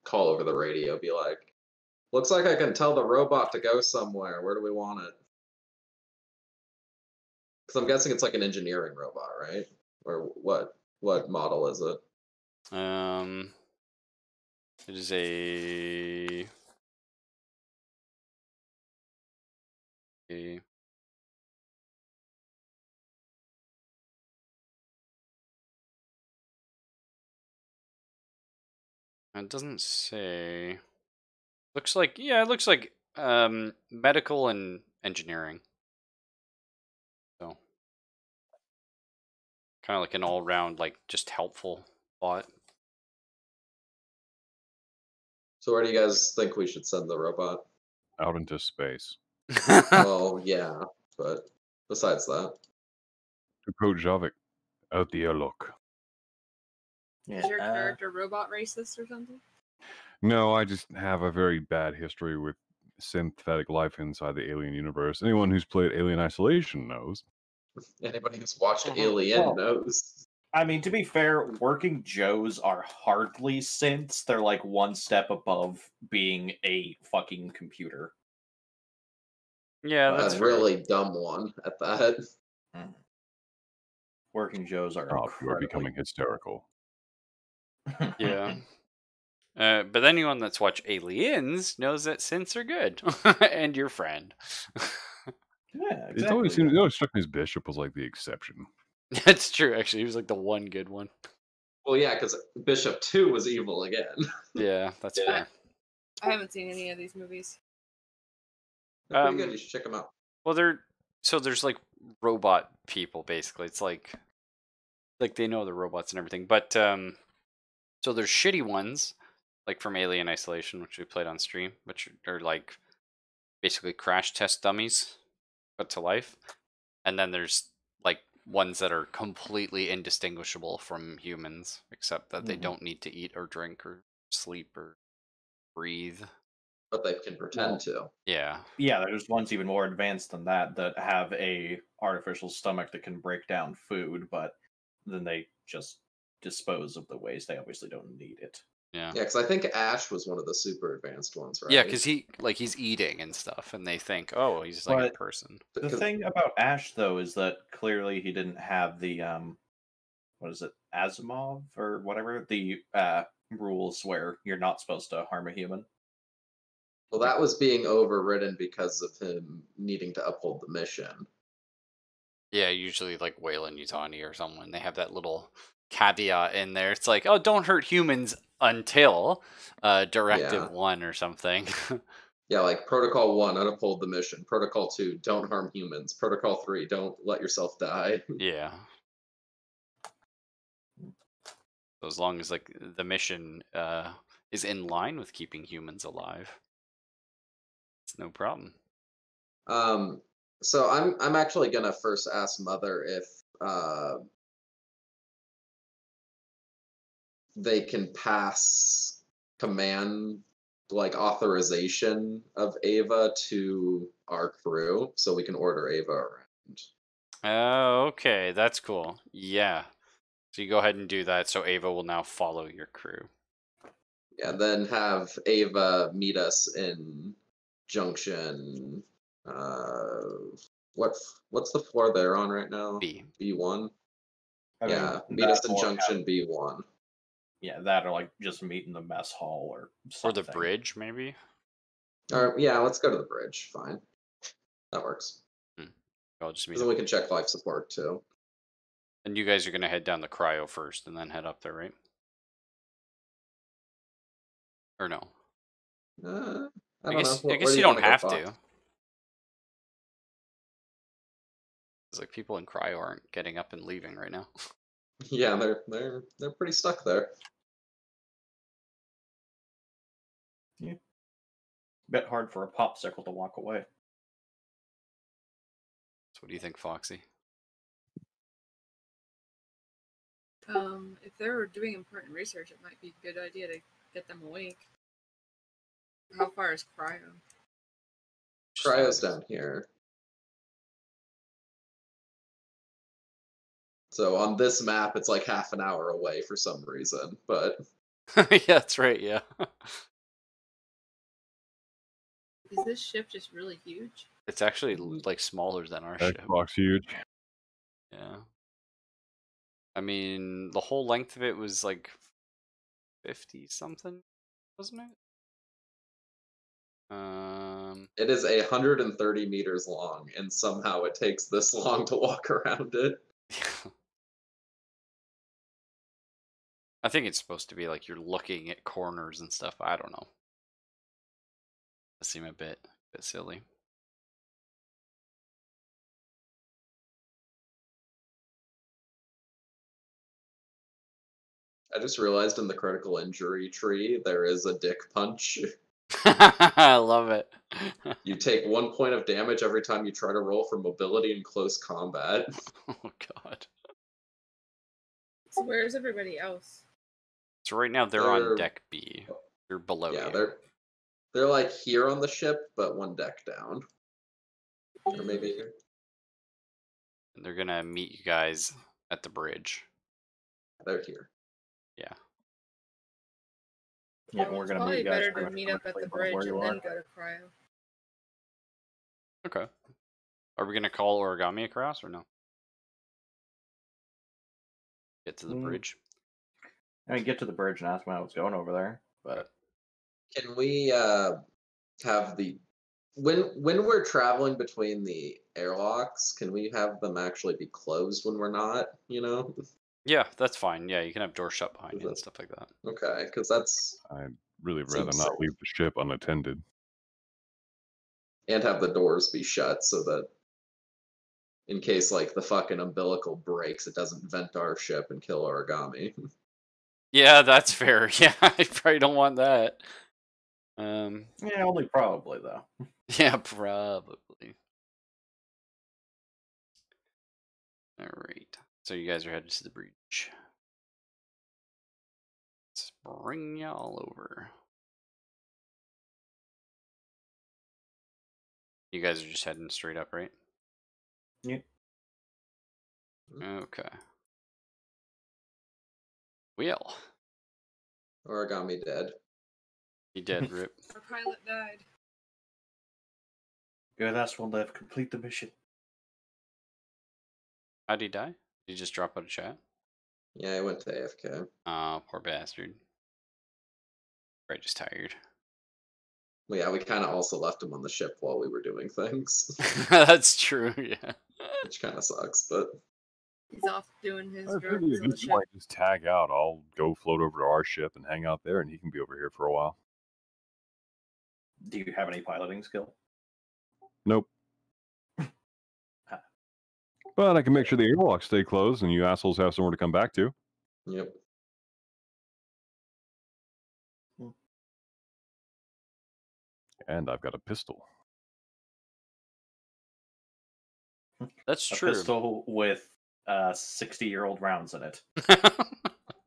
call over the radio, be like, looks like I can tell the robot to go somewhere. Where do we want it? Because I'm guessing it's like an engineering robot, right? Or what? What model is it? It is a it doesn't say. Looks like, yeah, it looks like medical and engineering. So kind of like an all-round, like, just helpful bot. So where do you guys think we should send the robot? Out into space. Well, yeah, but besides that, To quote Javik, out the airlock. Is your character robot racist or something? No, I just have a very bad history with synthetic life inside the alien universe. Anyone who's played Alien Isolation knows. anybody who's watched Mhm. Alien Well, knows. I mean, to be fair, working Joes are hardly synths. They're like one step above being a fucking computer. Yeah, But- that's A fair. really dumb one at that. Working Joes are Oh, you are incredibly... becoming hysterical. Yeah. But anyone that's watched Aliens knows that synths are good. And your friend. Yeah, It always exactly. seemed, it always struck me as Bishop was like the exception. That's true, actually. He was like the one good one. Well, yeah, because Bishop 2 was evil again. Yeah, that's fair. I haven't seen any of these movies. They're pretty good. Um, You should check them out. Well, there's like robot people basically. It's like they know the robots and everything. But so there's shitty ones, like from Alien Isolation, which we played on stream, which are like basically crash test dummies, but to life. And then there's like ones that are completely indistinguishable from humans, except that they Mhm. don't need to eat or drink or sleep or breathe. But they can pretend to. Yeah. Yeah, there's ones even more advanced than that that have a artificial stomach that can break down food, but then they just dispose of the waste. They obviously don't need it. Yeah. Yeah, because I think Ash was one of the super advanced ones, right? Yeah, because he's eating and stuff, and they think, oh, he's like a But- person. The 'Cause- thing about Ash, though, is that clearly he didn't have the what is it, Asimov or whatever, the rules where you're not supposed to harm a human. Well, that was being overridden because of him needing to uphold the mission. Yeah, usually like Wayland Yutani or someone, they have that little caveat in there. It's like, oh, don't hurt humans until Directive Yeah. 1 or something. Yeah, like Protocol 1, uphold the mission. Protocol 2, don't harm humans. Protocol 3, don't let yourself die. Yeah. So as long as like the mission is in line with keeping humans alive, it's no problem. So I'm actually gonna first ask Mother if they can pass command like authorization of Ava to our crew so we can order Ava around. Oh, okay, that's cool. Yeah. So you go ahead and do that, so Ava will now follow your crew. Yeah, then have Ava meet us in Junction. What's the floor they're on right now? B. B1. I mean, Yeah, meet us that in or Junction have- B1. Yeah, that or like just meet in the mess hall or Or something. the bridge, maybe? Or yeah, let's go to the bridge. Fine, that works. I'll just meet 'Cause then we can check life support too. And you guys are gonna head down the cryo first, and then head up there, right? Or no? I don't know. I Where guess do you you want don't to go, have Fox? to. It's like people in cryo aren't getting up and leaving right now. Yeah, they're pretty stuck there. Bit hard for a popsicle to walk away. So what do you think, Foxy? If they're doing important research, it might be a good idea to get them awake. How far is cryo? Cryo's down here. So on this map, it's like half an hour away for some reason, but Yeah, that's right. Yeah. Is this ship just really huge? It's actually like smaller than our ship. Xbox huge. Yeah. I mean, the whole length of it was like 50 something, wasn't it? it is 130 meters long, and somehow it takes this long to walk around it. I think it's supposed to be like you're looking at corners and stuff. I don't know. It seems a bit silly. I just realized in the critical injury tree, there is a dick punch. I love it. You take 1 point of damage every time you try to roll for mobility in close combat. Oh god. So where's everybody else? So right now they're on deck B. They're below Yeah, you. they're like here on the ship, but 1 deck down. Or maybe here. And they're gonna meet you guys at the bridge. They're here. Yeah. Yeah, we're It's gonna probably meet you guys better pretty to much meet up at the where bridge you and are. then go to cryo. Okay. Are we gonna call Origami across or no? Get to the bridge. I mean, get to the bridge and ask them how it's going over there. But Can we have the when we're traveling between the airlocks, can we have them actually be closed when we're not, you know? Yeah, that's fine. Yeah, you can have doors shut behind Is you and it- stuff like that. Okay, because that's I'd really rather Seems not safe. leave the ship unattended. and have the doors be shut so that in case like the fucking umbilical breaks, it doesn't vent our ship and kill Origami. Yeah, that's fair. Yeah, I probably don't want that. yeah, only probably though. Yeah, probably. All right. So you guys are headed to the bridge. Let's bring y'all over. You guys are just heading straight up, right? Yeah. Okay. Well, Origami dead. he did, Rip. Our pilot died. Good, that's one left. Complete the mission. How'd he die? Did he just drop out of chat? Yeah, I went to AFK. Oh, poor bastard. Right, just tired. Well, yeah, we kind of also left him on the ship while we were doing things, That's true, yeah. which kind of sucks, but He's off doing his I drugs figured on the you ship. might just tag out. I'll go float over to our ship and hang out there, and he can be over here for a while. Do you have any piloting skill? Nope. But I can make sure the airlocks stay closed and you assholes have somewhere to come back to. yep. And I've got a pistol. That's A true. pistol with 60-year-old rounds in it.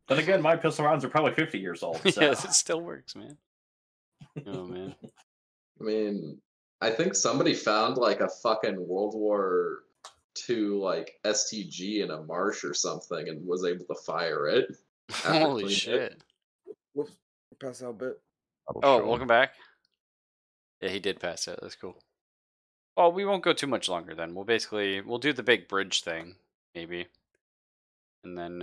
Then again, my pistol rounds are probably 50 years old. So. Yes, it still works, man. Oh, man. I mean, I think somebody found like a fucking World War II like STG in a marsh or something and was able to fire it. after Holy cleaning it. shit. Whoops, pass out a bit. That'll Oh, show welcome 'em. back. Yeah, he did pass it. That's cool. Oh, we won't go too much longer then. We'll do the big bridge thing, maybe. And then,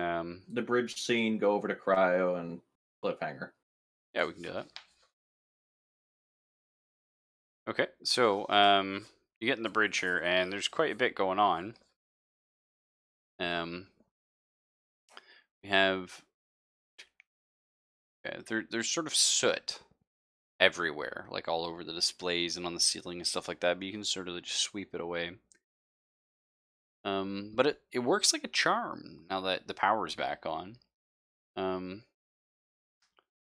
The bridge scene, go over to cryo and cliffhanger. yeah, we can do that. Okay, so, you get in the bridge here, and there's quite a bit going on. We have there's sort of soot everywhere, like all over the displays and on the ceiling and stuff like that. But you can sort of just sweep it away. But it works like a charm now that the power's back on.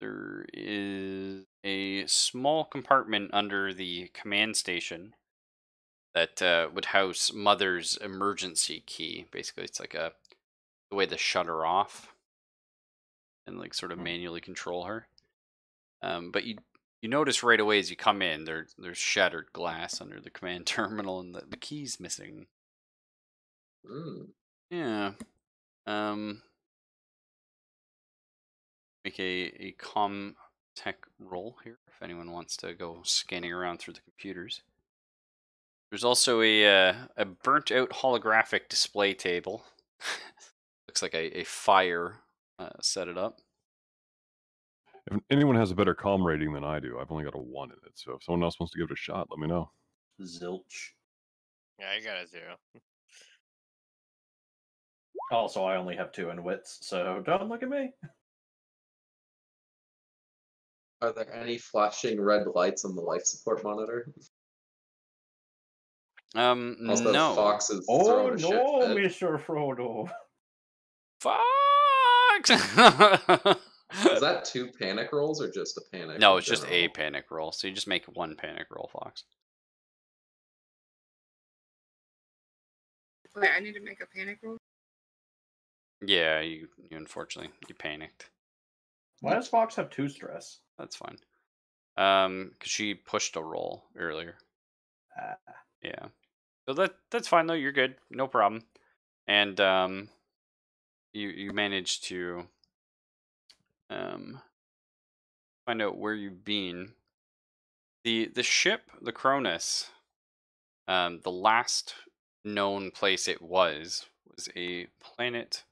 There is a small compartment under the command station that would house Mother's emergency key. Basically, it's like the way to shut her off and like sort of manually control her. But you notice right away as you come in, there's shattered glass under the command terminal, and the key's missing. Yeah. Make a comm tech roll here if anyone wants to go scanning around through the computers. There's also a burnt out holographic display table. Looks like a fire set it up. If anyone has a better comm rating than I do, I've only got a 1 in it. So if someone else wants to give it a shot, let me know. Zilch. Yeah, I got a 0. Also, I only have 2 in wits, so don't look at me. Are there any flashing red lights on the life support monitor? Also, No. Fox is Oh throwing a no, shit fit. Mr. Frodo. Fox! Is that 2 panic rolls or just a panic? No, in it's just a general? panic roll. So you just make 1 panic roll, Fox. Wait, I need to make a panic roll? Yeah, you unfortunately you panicked. Why does Fox have 2 stress? That's fine. Because she pushed a roll earlier. Yeah. So that's fine though. You're good. No problem. And you managed to find out where you've been. The ship, the Cronus, the last known place it was a planet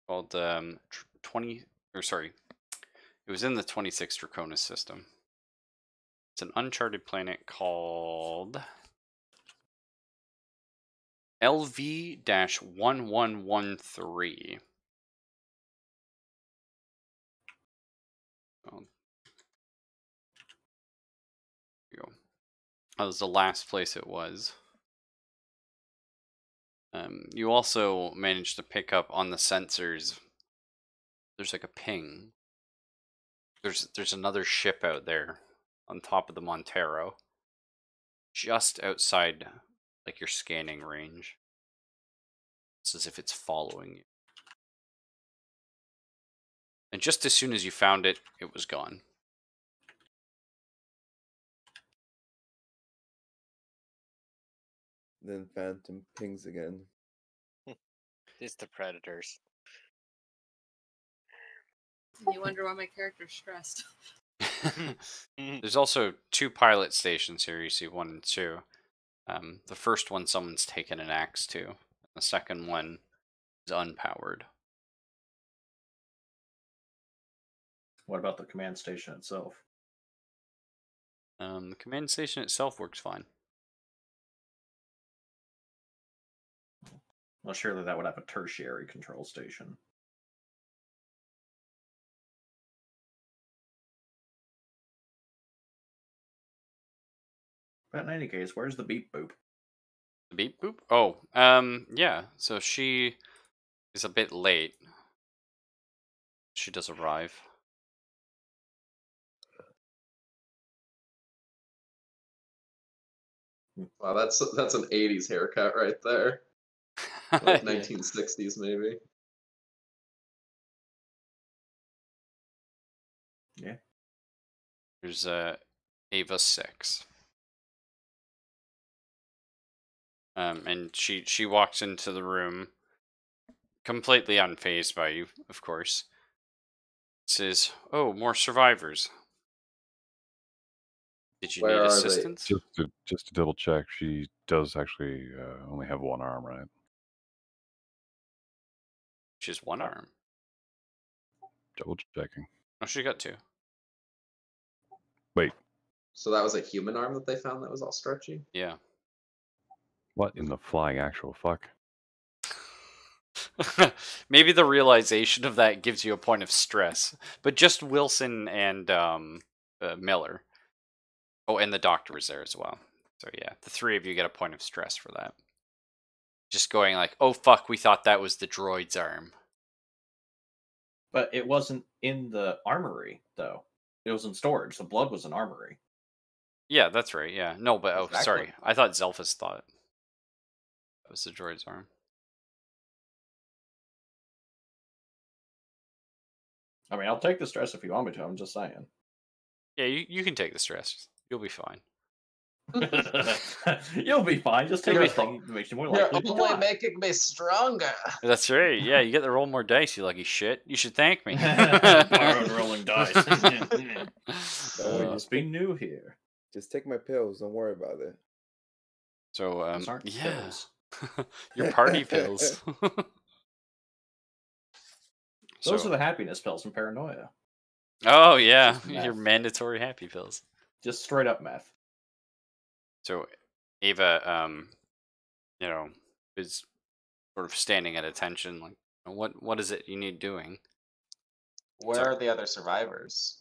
called 20 or sorry, it was in the 26 Draconis system. It's an uncharted planet called LV-1113. Oh, there you go. That was the last place it was. You also managed to pick up on the sensors. There's like a ping. There's another ship out there on top of the Montero, just outside like your scanning range. It's as if it's following you. And just as soon as you found it, it was gone. Then Phantom pings again. It's the predators. And you wonder why my character's stressed. There's also 2 pilot stations here. You see 1 and 2. The first one someone's taken an axe to. The second one is unpowered. What about the command station itself? The command station itself works fine. Well, surely that would have a tertiary control station. But in any case, where's the beep boop? The beep boop? Oh, yeah. So she is a bit late. She does arrive. Wow, that's an 80s haircut right there. Like 1960s maybe. Yeah. There's Ava 6. And she walks into the room, completely unfazed by you, of course. Says, "Oh, more survivors. Did you Where need are they? assistance?" Just to double check, she does actually only have 1 arm, right? She has 1 arm. Double checking. Oh, she got 2. Wait, So that was a human arm that they found that was all stretchy? Yeah. what in the flying actual fuck? Maybe the realization of that gives you a point of stress. But just Wilson and Miller. Oh, and the doctor was there as well. So yeah, the three of you get a point of stress for that. Just going like, oh fuck, we thought that was the droid's arm. But it wasn't in the armory, though. It was in storage. The blood was in armory. Yeah, that's right. Yeah, no, but oh, Exactly. sorry, I thought Zelphus thought that was the droid's arm. I mean, I'll take the stress if you want me to. I'm just saying. Yeah, you can take the stress. You'll be fine. You'll be fine. Just take You'll the be thing that makes you more You're likely to only die. making me stronger. That's right. Yeah, you get to roll more dice, you lucky shit. You should thank me. Borrowed rolling dice. worry, Must be new here. Just take my pills. Don't worry about it. So, Those aren't yeah. pills. Your party pills. Those So- are the happiness pills from paranoia. Oh yeah, Just your meth. mandatory happy pills. Just straight up meth. So Ava, is sort of standing at attention, like, what is it you need doing? Where Sorry. are the other survivors?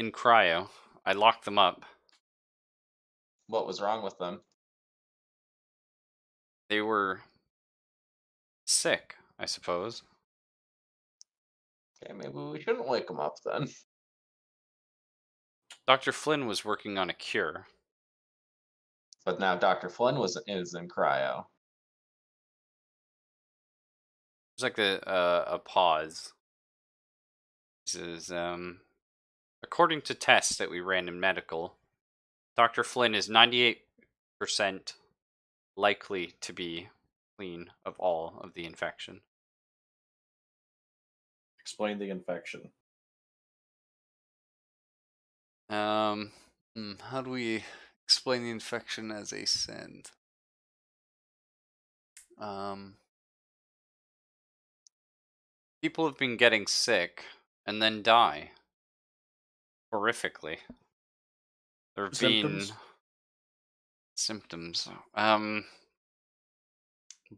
In cryo, I locked them up. What was wrong with them? They were sick, I suppose. Okay, maybe we shouldn't wake them up then. Dr. Flynn was working on a cure. But now Dr. Flynn is in cryo. There's like a pause. This is according to tests that we ran in medical, Dr. Flynn is 98% likely to be clean of all of the infection. Explain the infection. How do we explain the infection as a send? People have been getting sick and then die horrifically. There have Symptoms? been symptoms.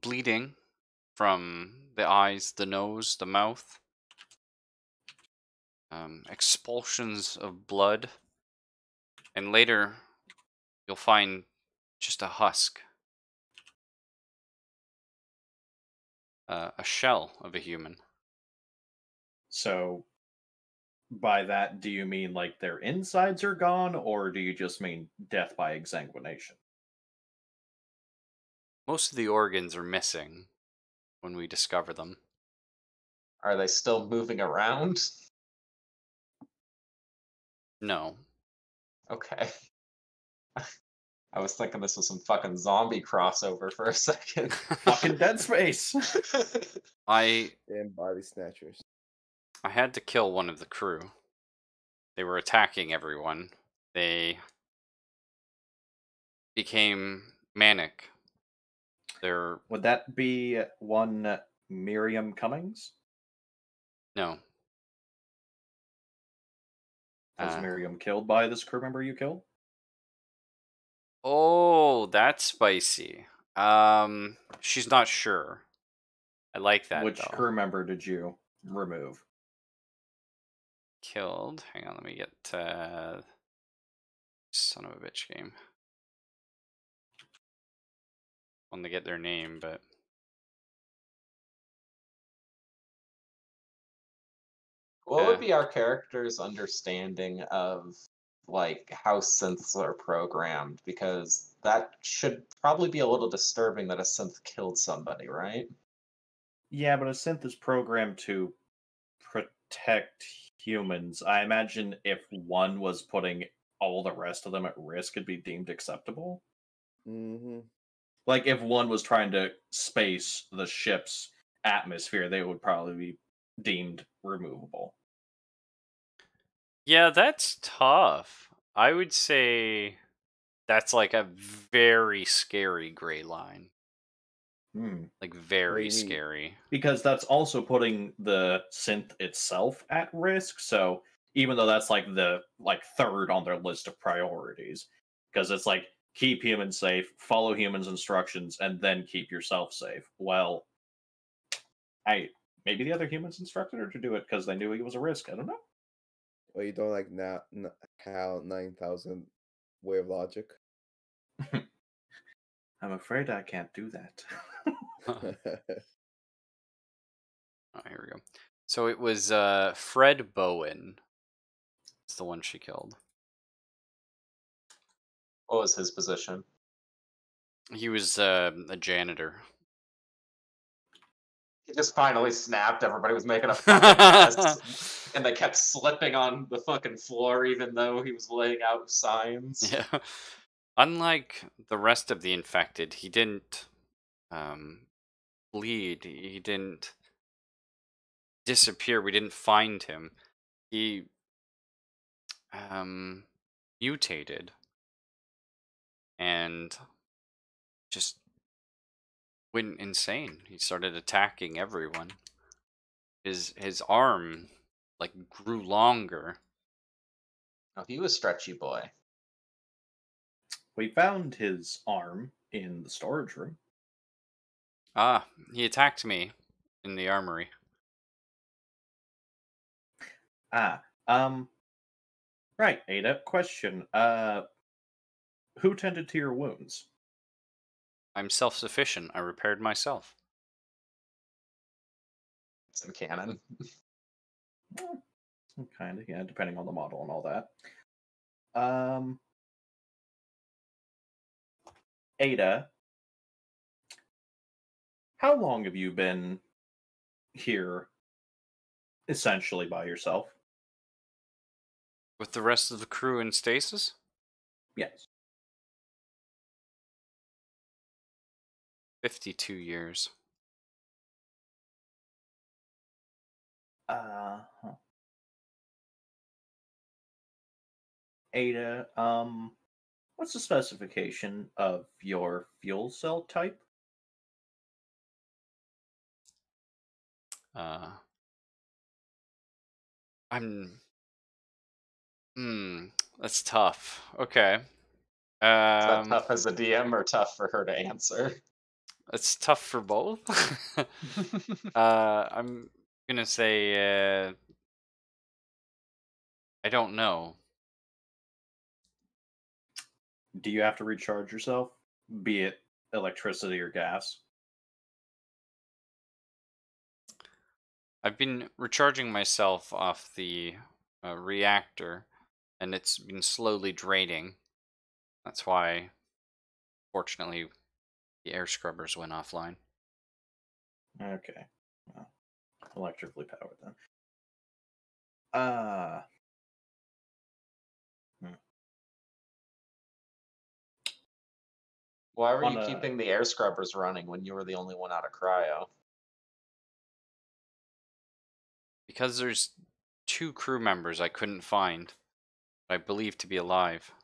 Bleeding from the eyes, the nose, the mouth. Expulsions of blood. And later, you'll find just a husk. A shell of a human. So, by that, do you mean like their insides are gone, or do you just mean death by exsanguination? Most of the organs are missing when we discover them. Are they still moving around? No. Okay. I was thinking this was some fucking zombie crossover for a second. Fucking Dead Space! I Damn body snatchers. had to kill one of the crew. They were attacking everyone. They became manic. They're Would that be one Miriam Cummings? no. Was Uh, Miriam killed by this crew member you killed? Oh, that's spicy. She's not sure. I like that Which though. crew member did you remove? Killed. Hang on, let me get son of a bitch game. Want to get their name, but What would be our character's understanding of like how synths are programmed? Because that should probably be a little disturbing that a synth killed somebody, right? Yeah, but a synth is programmed to protect humans. I imagine if one was putting all the rest of them at risk, it'd be deemed acceptable. Mm-hmm. Like if one was trying to space the ship's atmosphere, they would probably be deemed removable. yeah, that's tough. I would say that's like a very scary gray line. Like very mean? scary. Because that's also putting the synth itself at risk. So even though that's like the third on their list of priorities, because it's like keep humans safe, follow humans' instructions, and then keep yourself safe. Well, Maybe the other humans instructed her to do it because they knew he was a risk. I don't know. Well, you don't like HAL 9000 way of logic. I'm afraid I can't do that. Here we go. So it was Fred Bowen. It's the one she killed. What was his position? He was a janitor. He just finally snapped. Everybody was making a fucking mess. And they kept slipping on the fucking floor even though he was laying out signs. Yeah. Unlike the rest of the infected, he didn't bleed. He didn't disappear. We didn't find him. He mutated and just went insane. He started attacking everyone. His arm like grew longer. Oh, he was stretchy boy. We found his arm in the storage room. Ah, he attacked me in the armory. Right, Ada. Question. Who tended to your wounds? I'm self-sufficient. I repaired myself. It's in canon. Kind of, yeah, depending on the model and all that. Ada, how long have you been here essentially by yourself? With the rest of the crew in stasis? Yes. 52 years. Ada, what's the specification of your fuel cell type? That's tough. Okay. Is that tough as a DM or tough for her to answer? It's tough for both. I'm gonna say I don't know. Do you have to recharge yourself, be it electricity or gas? I've been recharging myself off the reactor, and it's been slowly draining. That's why, fortunately, the air scrubbers went offline. Okay. Well, electrically powered then. Why were you keeping the air scrubbers running when you were the only one out of cryo? Because there's 2 crew members I couldn't find, I believe to be alive.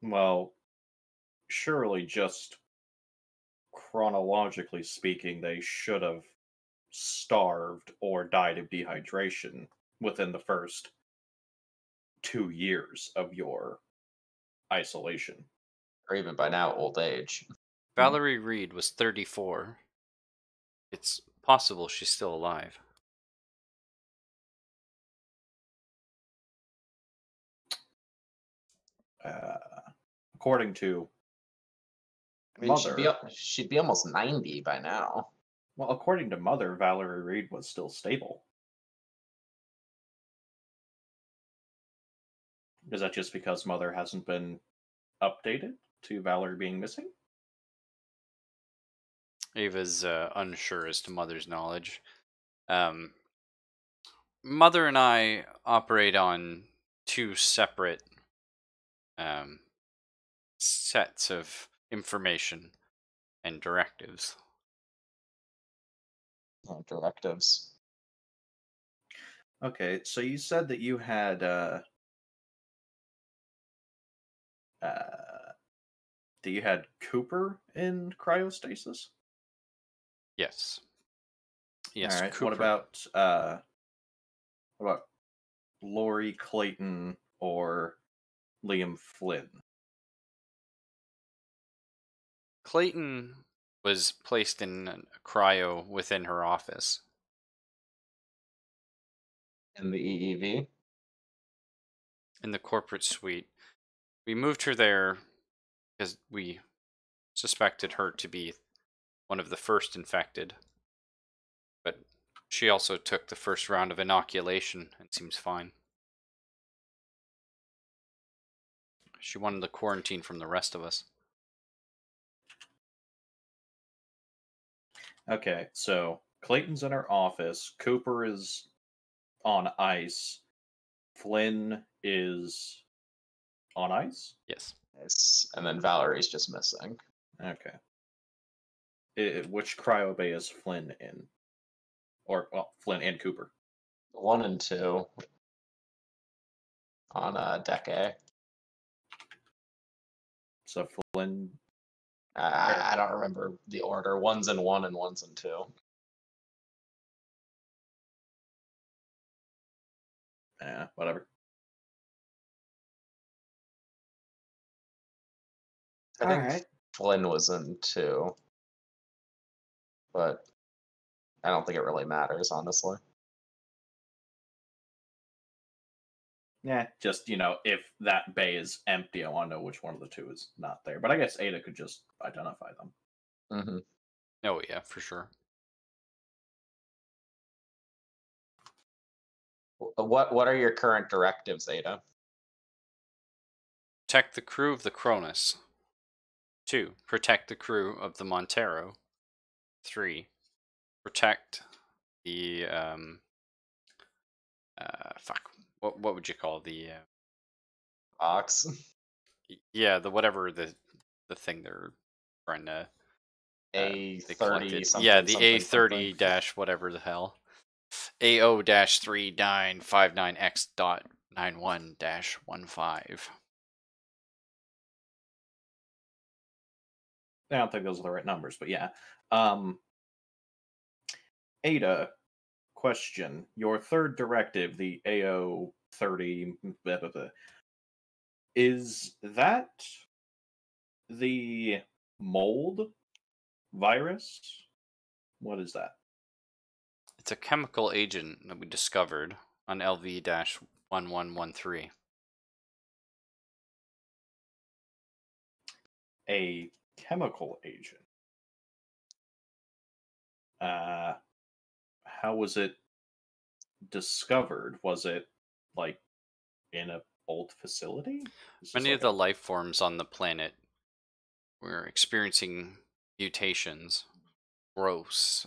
Well, surely just chronologically speaking, they should have starved or died of dehydration within the first 2 years of your isolation. Or even by now, old age. Valerie Reed was 34. It's possible she's still alive. According to I mean, Mother, she'd be almost 90 by now. well, according to Mother, Valerie Reed was still stable. Is that just because Mother hasn't been updated to Valerie being missing? Ava's unsure as to Mother's knowledge. Mother and I operate on 2 separate sets of information and directives. Directives. Okay, so you said that you had Cooper in cryostasis? Yes. Yes. All right. Cooper. What about Lori Clayton or Liam Flynn? Clayton was placed in a cryo within her office. In the EEV. In the corporate suite. We moved her there because we suspected her to be one of the first infected. But she also took the first round of inoculation and seems fine. She wanted to quarantine from the rest of us. Okay, so Clayton's in her office. Cooper is on ice. Flynn is on ice? Yes. Nice. And then Valerie's just missing. Okay. Which cryo bay is Flynn in? Or, well, Flynn and Cooper. 1 and 2 on deck A. So Flynn. I don't remember the order. 1's in 1 and 1's in 2. Yeah, whatever. I think Alright. Flynn was in 2. But I don't think it really matters, honestly. Yeah, just, if that bay is empty, I want to know which one of the two is not there. But I guess Ada could just identify them. Mm-hmm. Oh, yeah, for sure. What are your current directives, Ada? Protect the crew of the Cronus. 2. Protect the crew of the Montero. 3. Protect the fuck. What would you call the Ox? yeah, the whatever the thing they're trying to they A30 collected. something. Yeah, the something, A30 something. dash whatever the hell. AO-3959X.91-15. I don't think those are the right numbers, but yeah. Ada, question. Your third directive, the AO30, blah, blah, blah, is that the mold virus? What is that? It's a chemical agent that we discovered on LV-1113. A chemical agent. How was it discovered? Was it like in a old facility? Many of the life forms on the planet were experiencing mutations, gross,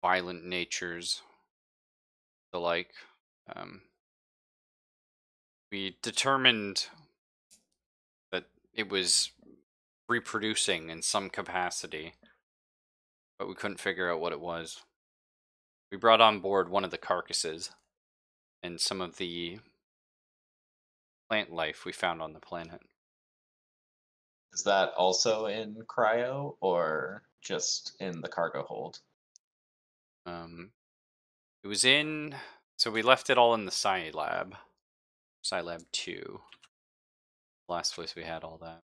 violent natures, the like. We determined that it was reproducing in some capacity, but we couldn't figure out what it was. We brought on board one of the carcasses and some of the plant life we found on the planet. Is that also in cryo or just in the cargo hold? It was in, so we left it all in the Sci Lab 2. Last place we had all that.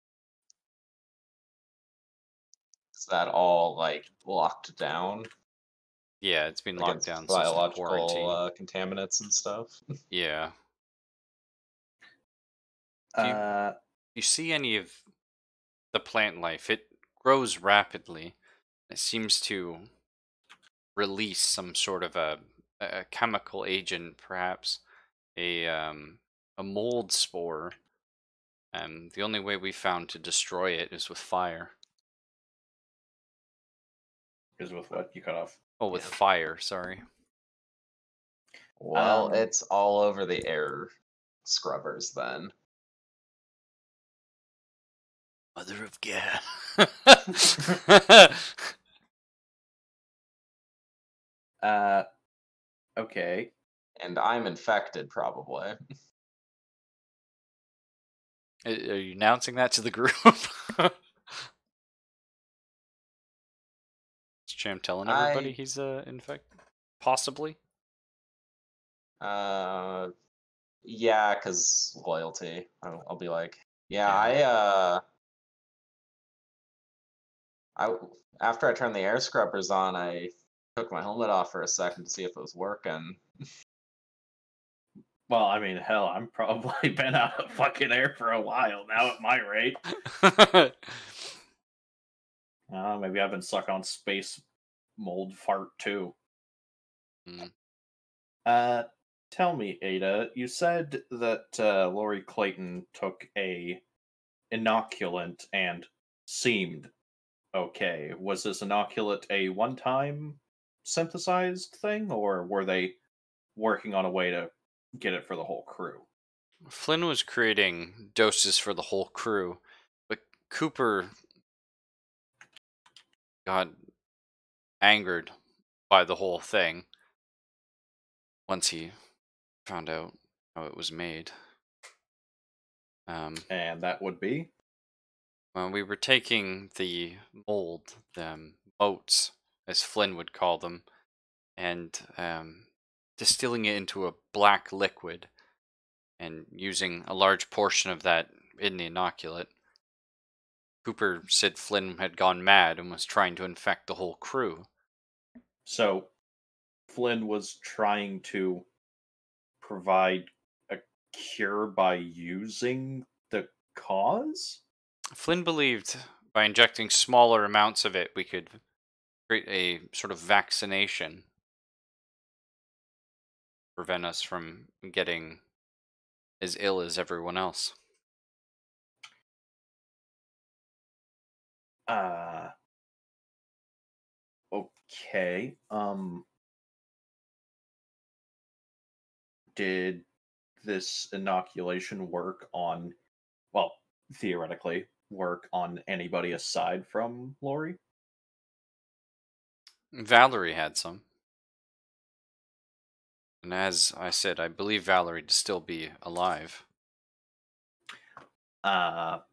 Is that all like locked down? Yeah, it's been locked against down since the biological quarantine. contaminants and stuff? Yeah. You see any of the plant life? It grows rapidly. It seems to release some sort of a chemical agent, perhaps a mold spore. And the only way we found to destroy it is with fire. Is with what you cut off? Oh, with fire. Sorry. Well, it's all over the air scrubbers then. Mother of God. Okay. And I'm infected, probably. Are you announcing that to the group? Is Cham telling everybody he's infected? Possibly? Yeah, because loyalty. I'll be like, Yeah. After I turned the air scrubbers on, I took my helmet off for a second to see if it was working. Well, I mean, hell, I'm probably been out of fucking air for a while now at my rate. Maybe I've been stuck on space mold fart too. Mm. Tell me, Ada, you said that Lori Clayton took a inoculant and seemed okay. Was this inoculant a one-time synthesized thing, or were they working on a way to get it for the whole crew? Flynn was creating doses for the whole crew, but Cooper got angered by the whole thing once he found out how it was made. And that would be? When we were taking the mold, the moats, as Flynn would call them, and distilling it into a black liquid and using a large portion of that in the inoculant, Cooper said Flynn had gone mad and was trying to infect the whole crew. So, Flynn was trying to provide a cure by using the cause? Flynn believed by injecting smaller amounts of it, we could create a sort of vaccination, prevent us from getting as ill as everyone else. Okay. Did this inoculation work on, well, theoretically, work on anybody aside from Lori? Valerie had some. And as I said, I believe Valerie to still be alive. Have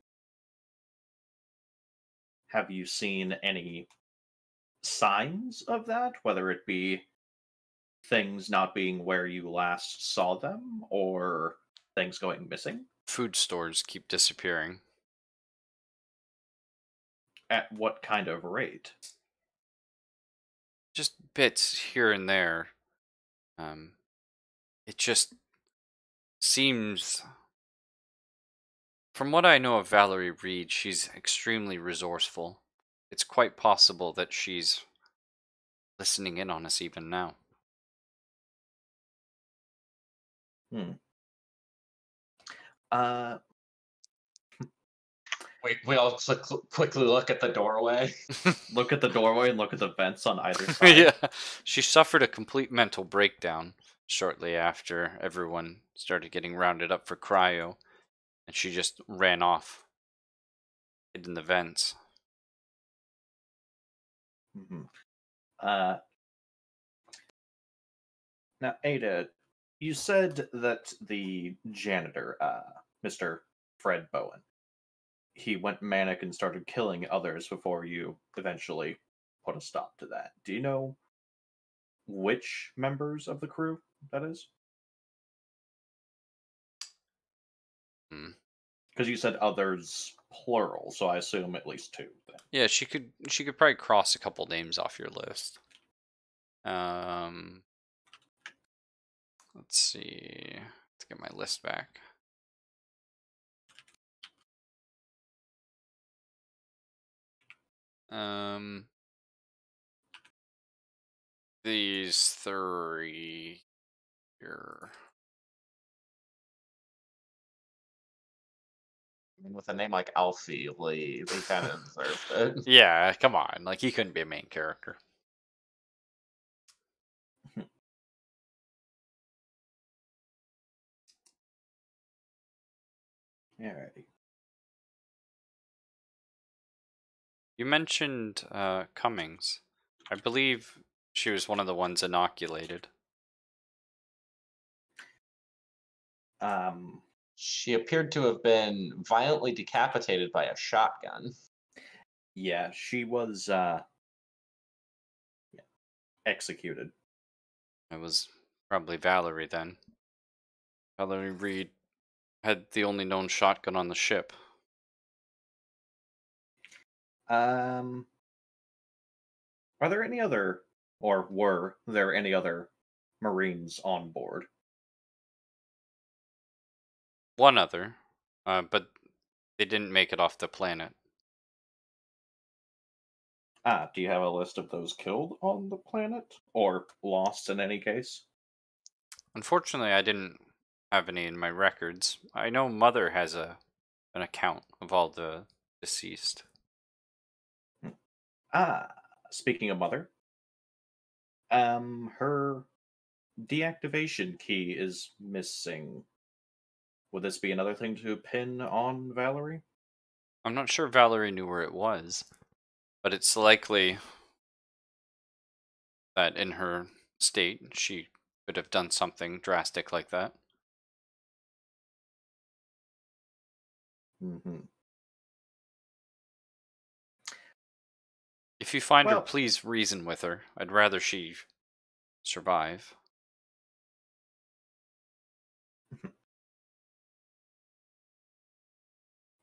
you seen any signs of that? Whether it be things not being where you last saw them or things going missing? Food stores keep disappearing. At what kind of rate? Just bits here and there. It just seems, from what I know of Valerie Reed, she's extremely resourceful. It's quite possible that she's listening in on us even now. Hmm. Uh, We all quickly look at the doorway. look at the doorway and look at the vents on either side. Yeah, she suffered a complete mental breakdown shortly after everyone started getting rounded up for cryo, and she just ran off, hid in the vents. Mm-hmm. Now, Ada, you said that the janitor, Mr. Fred Bowen, he went manic and started killing others before you eventually put a stop to that. Do you know which members of the crew that is? Hmm. Because you said others plural, so I assume at least two. Then. Yeah, she could probably cross a couple names off your list. Let's see. Let's get my list back. These three here. I mean, with a name like Alfie Lee, they kind of deserved it. Yeah, come on. Like, he couldn't be a main character. Alrighty. You mentioned Cummings. I believe she was one of the ones inoculated. She appeared to have been violently decapitated by a shotgun. Yeah, she was executed. It was probably Valerie then. Valerie Reed had the only known shotgun on the ship. Are there any other, or were there any other Marines on board? One other, but they didn't make it off the planet. Do you have a list of those killed on the planet? Or lost in any case? Unfortunately, I didn't have any in my records. I know Mother has an account of all the deceased. Speaking of Mother, her deactivation key is missing. Would this be another thing to pin on Valerie? I'm not sure Valerie knew where it was, but it's likely that in her state she could have done something drastic like that. Mm-hmm. If you find her, Well- please reason with her. I'd rather she survive.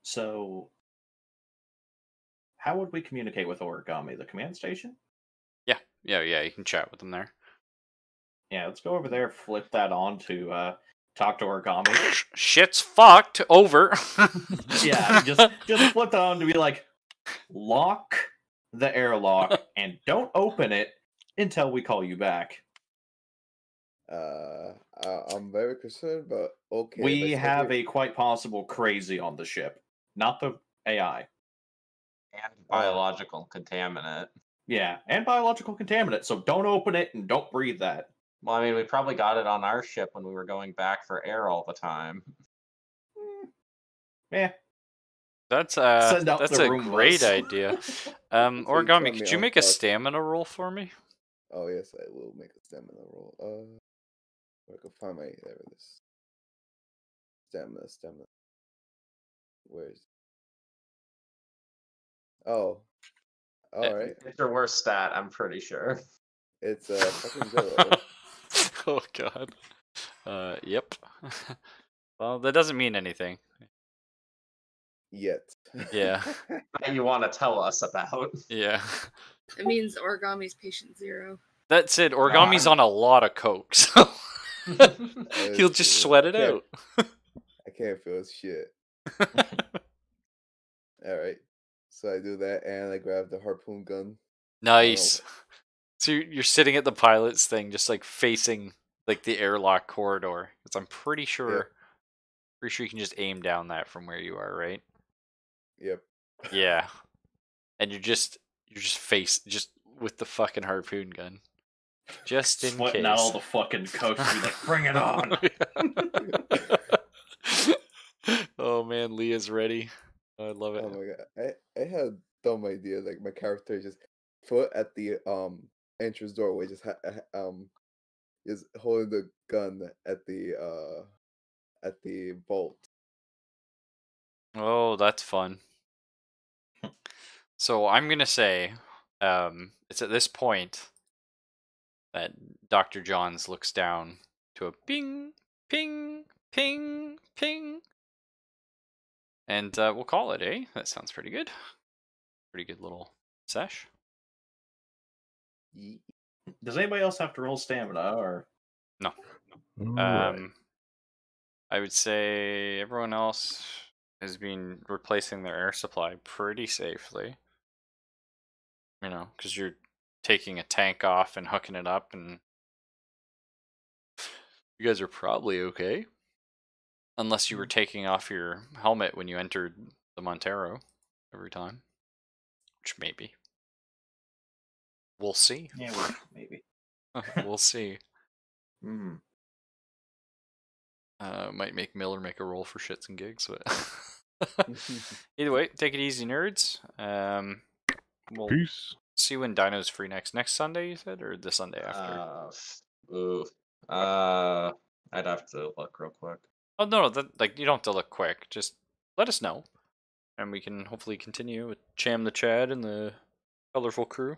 So, how would we communicate with Origami? The command station? Yeah, you can chat with them there. Yeah, let's go over there, flip that on to talk to Origami. Shit's fucked. Over. Yeah, just flip that on to be like, lock the airlock and don't open it until we call you back. I'm very concerned, but okay. We let's have agree. a quite possible crazy on the ship, not the AI. And biological contaminant. Yeah, and biological contaminant, so don't open it and don't breathe that. Well, I mean, we probably got it on our ship when we were going back for air all the time. Yeah. That's Send out that's the a great Roombas. idea. telling Origami, me could you on make a thoughts. stamina roll for me? Oh yes, I will make a stamina roll. Where I can find my there it is. Stamina. Where is? Oh, all right. It's your worst stat, I'm pretty sure. It's fucking 0. Oh god. Yep. Well, that doesn't mean anything. Yet. Yeah. That you want to tell us about. Yeah. It means Origami's patient 0. That's it. Origami's on a lot of coke, so he'll just sweat it out. I can't feel shit. All right. So I do that, and I grab the harpoon gun. Nice. So you're sitting at the pilot's thing, just like facing like the airlock corridor. Because I'm pretty sure you can just aim down that from where you are, right? Yep. Yeah. And you're just with the fucking harpoon gun. Just in Sweating case. out all the fucking coke to be like, bring it on. Oh man, Leah's ready. I love it. Oh my god. I had a dumb idea. Like my character just foot at the entrance doorway, just is holding the gun at the bolt. Oh, that's fun. So I'm gonna say, it's at this point that Dr. Johns looks down to a ping, ping, ping, ping, and we'll call it, eh? That sounds pretty good. Pretty good little sesh. Does anybody else have to roll stamina, or? No. Alright. I would say everyone else has been replacing their air supply pretty safely. You know, because you're taking a tank off and hooking it up, and you guys are probably okay. Unless you were taking off your helmet when you entered the Montero every time. Which maybe. We'll see. Yeah, well, maybe. We'll see. Mm. Might make Miller make a roll for shits and gigs, but either way, take it easy, nerds. We'll Peace. see when Dino's free next Sunday, you said, or the Sunday after. I'd have to look real quick. Oh no, like you don't have to look quick. Just let us know, and we can hopefully continue with Cham the Chad and the colorful crew.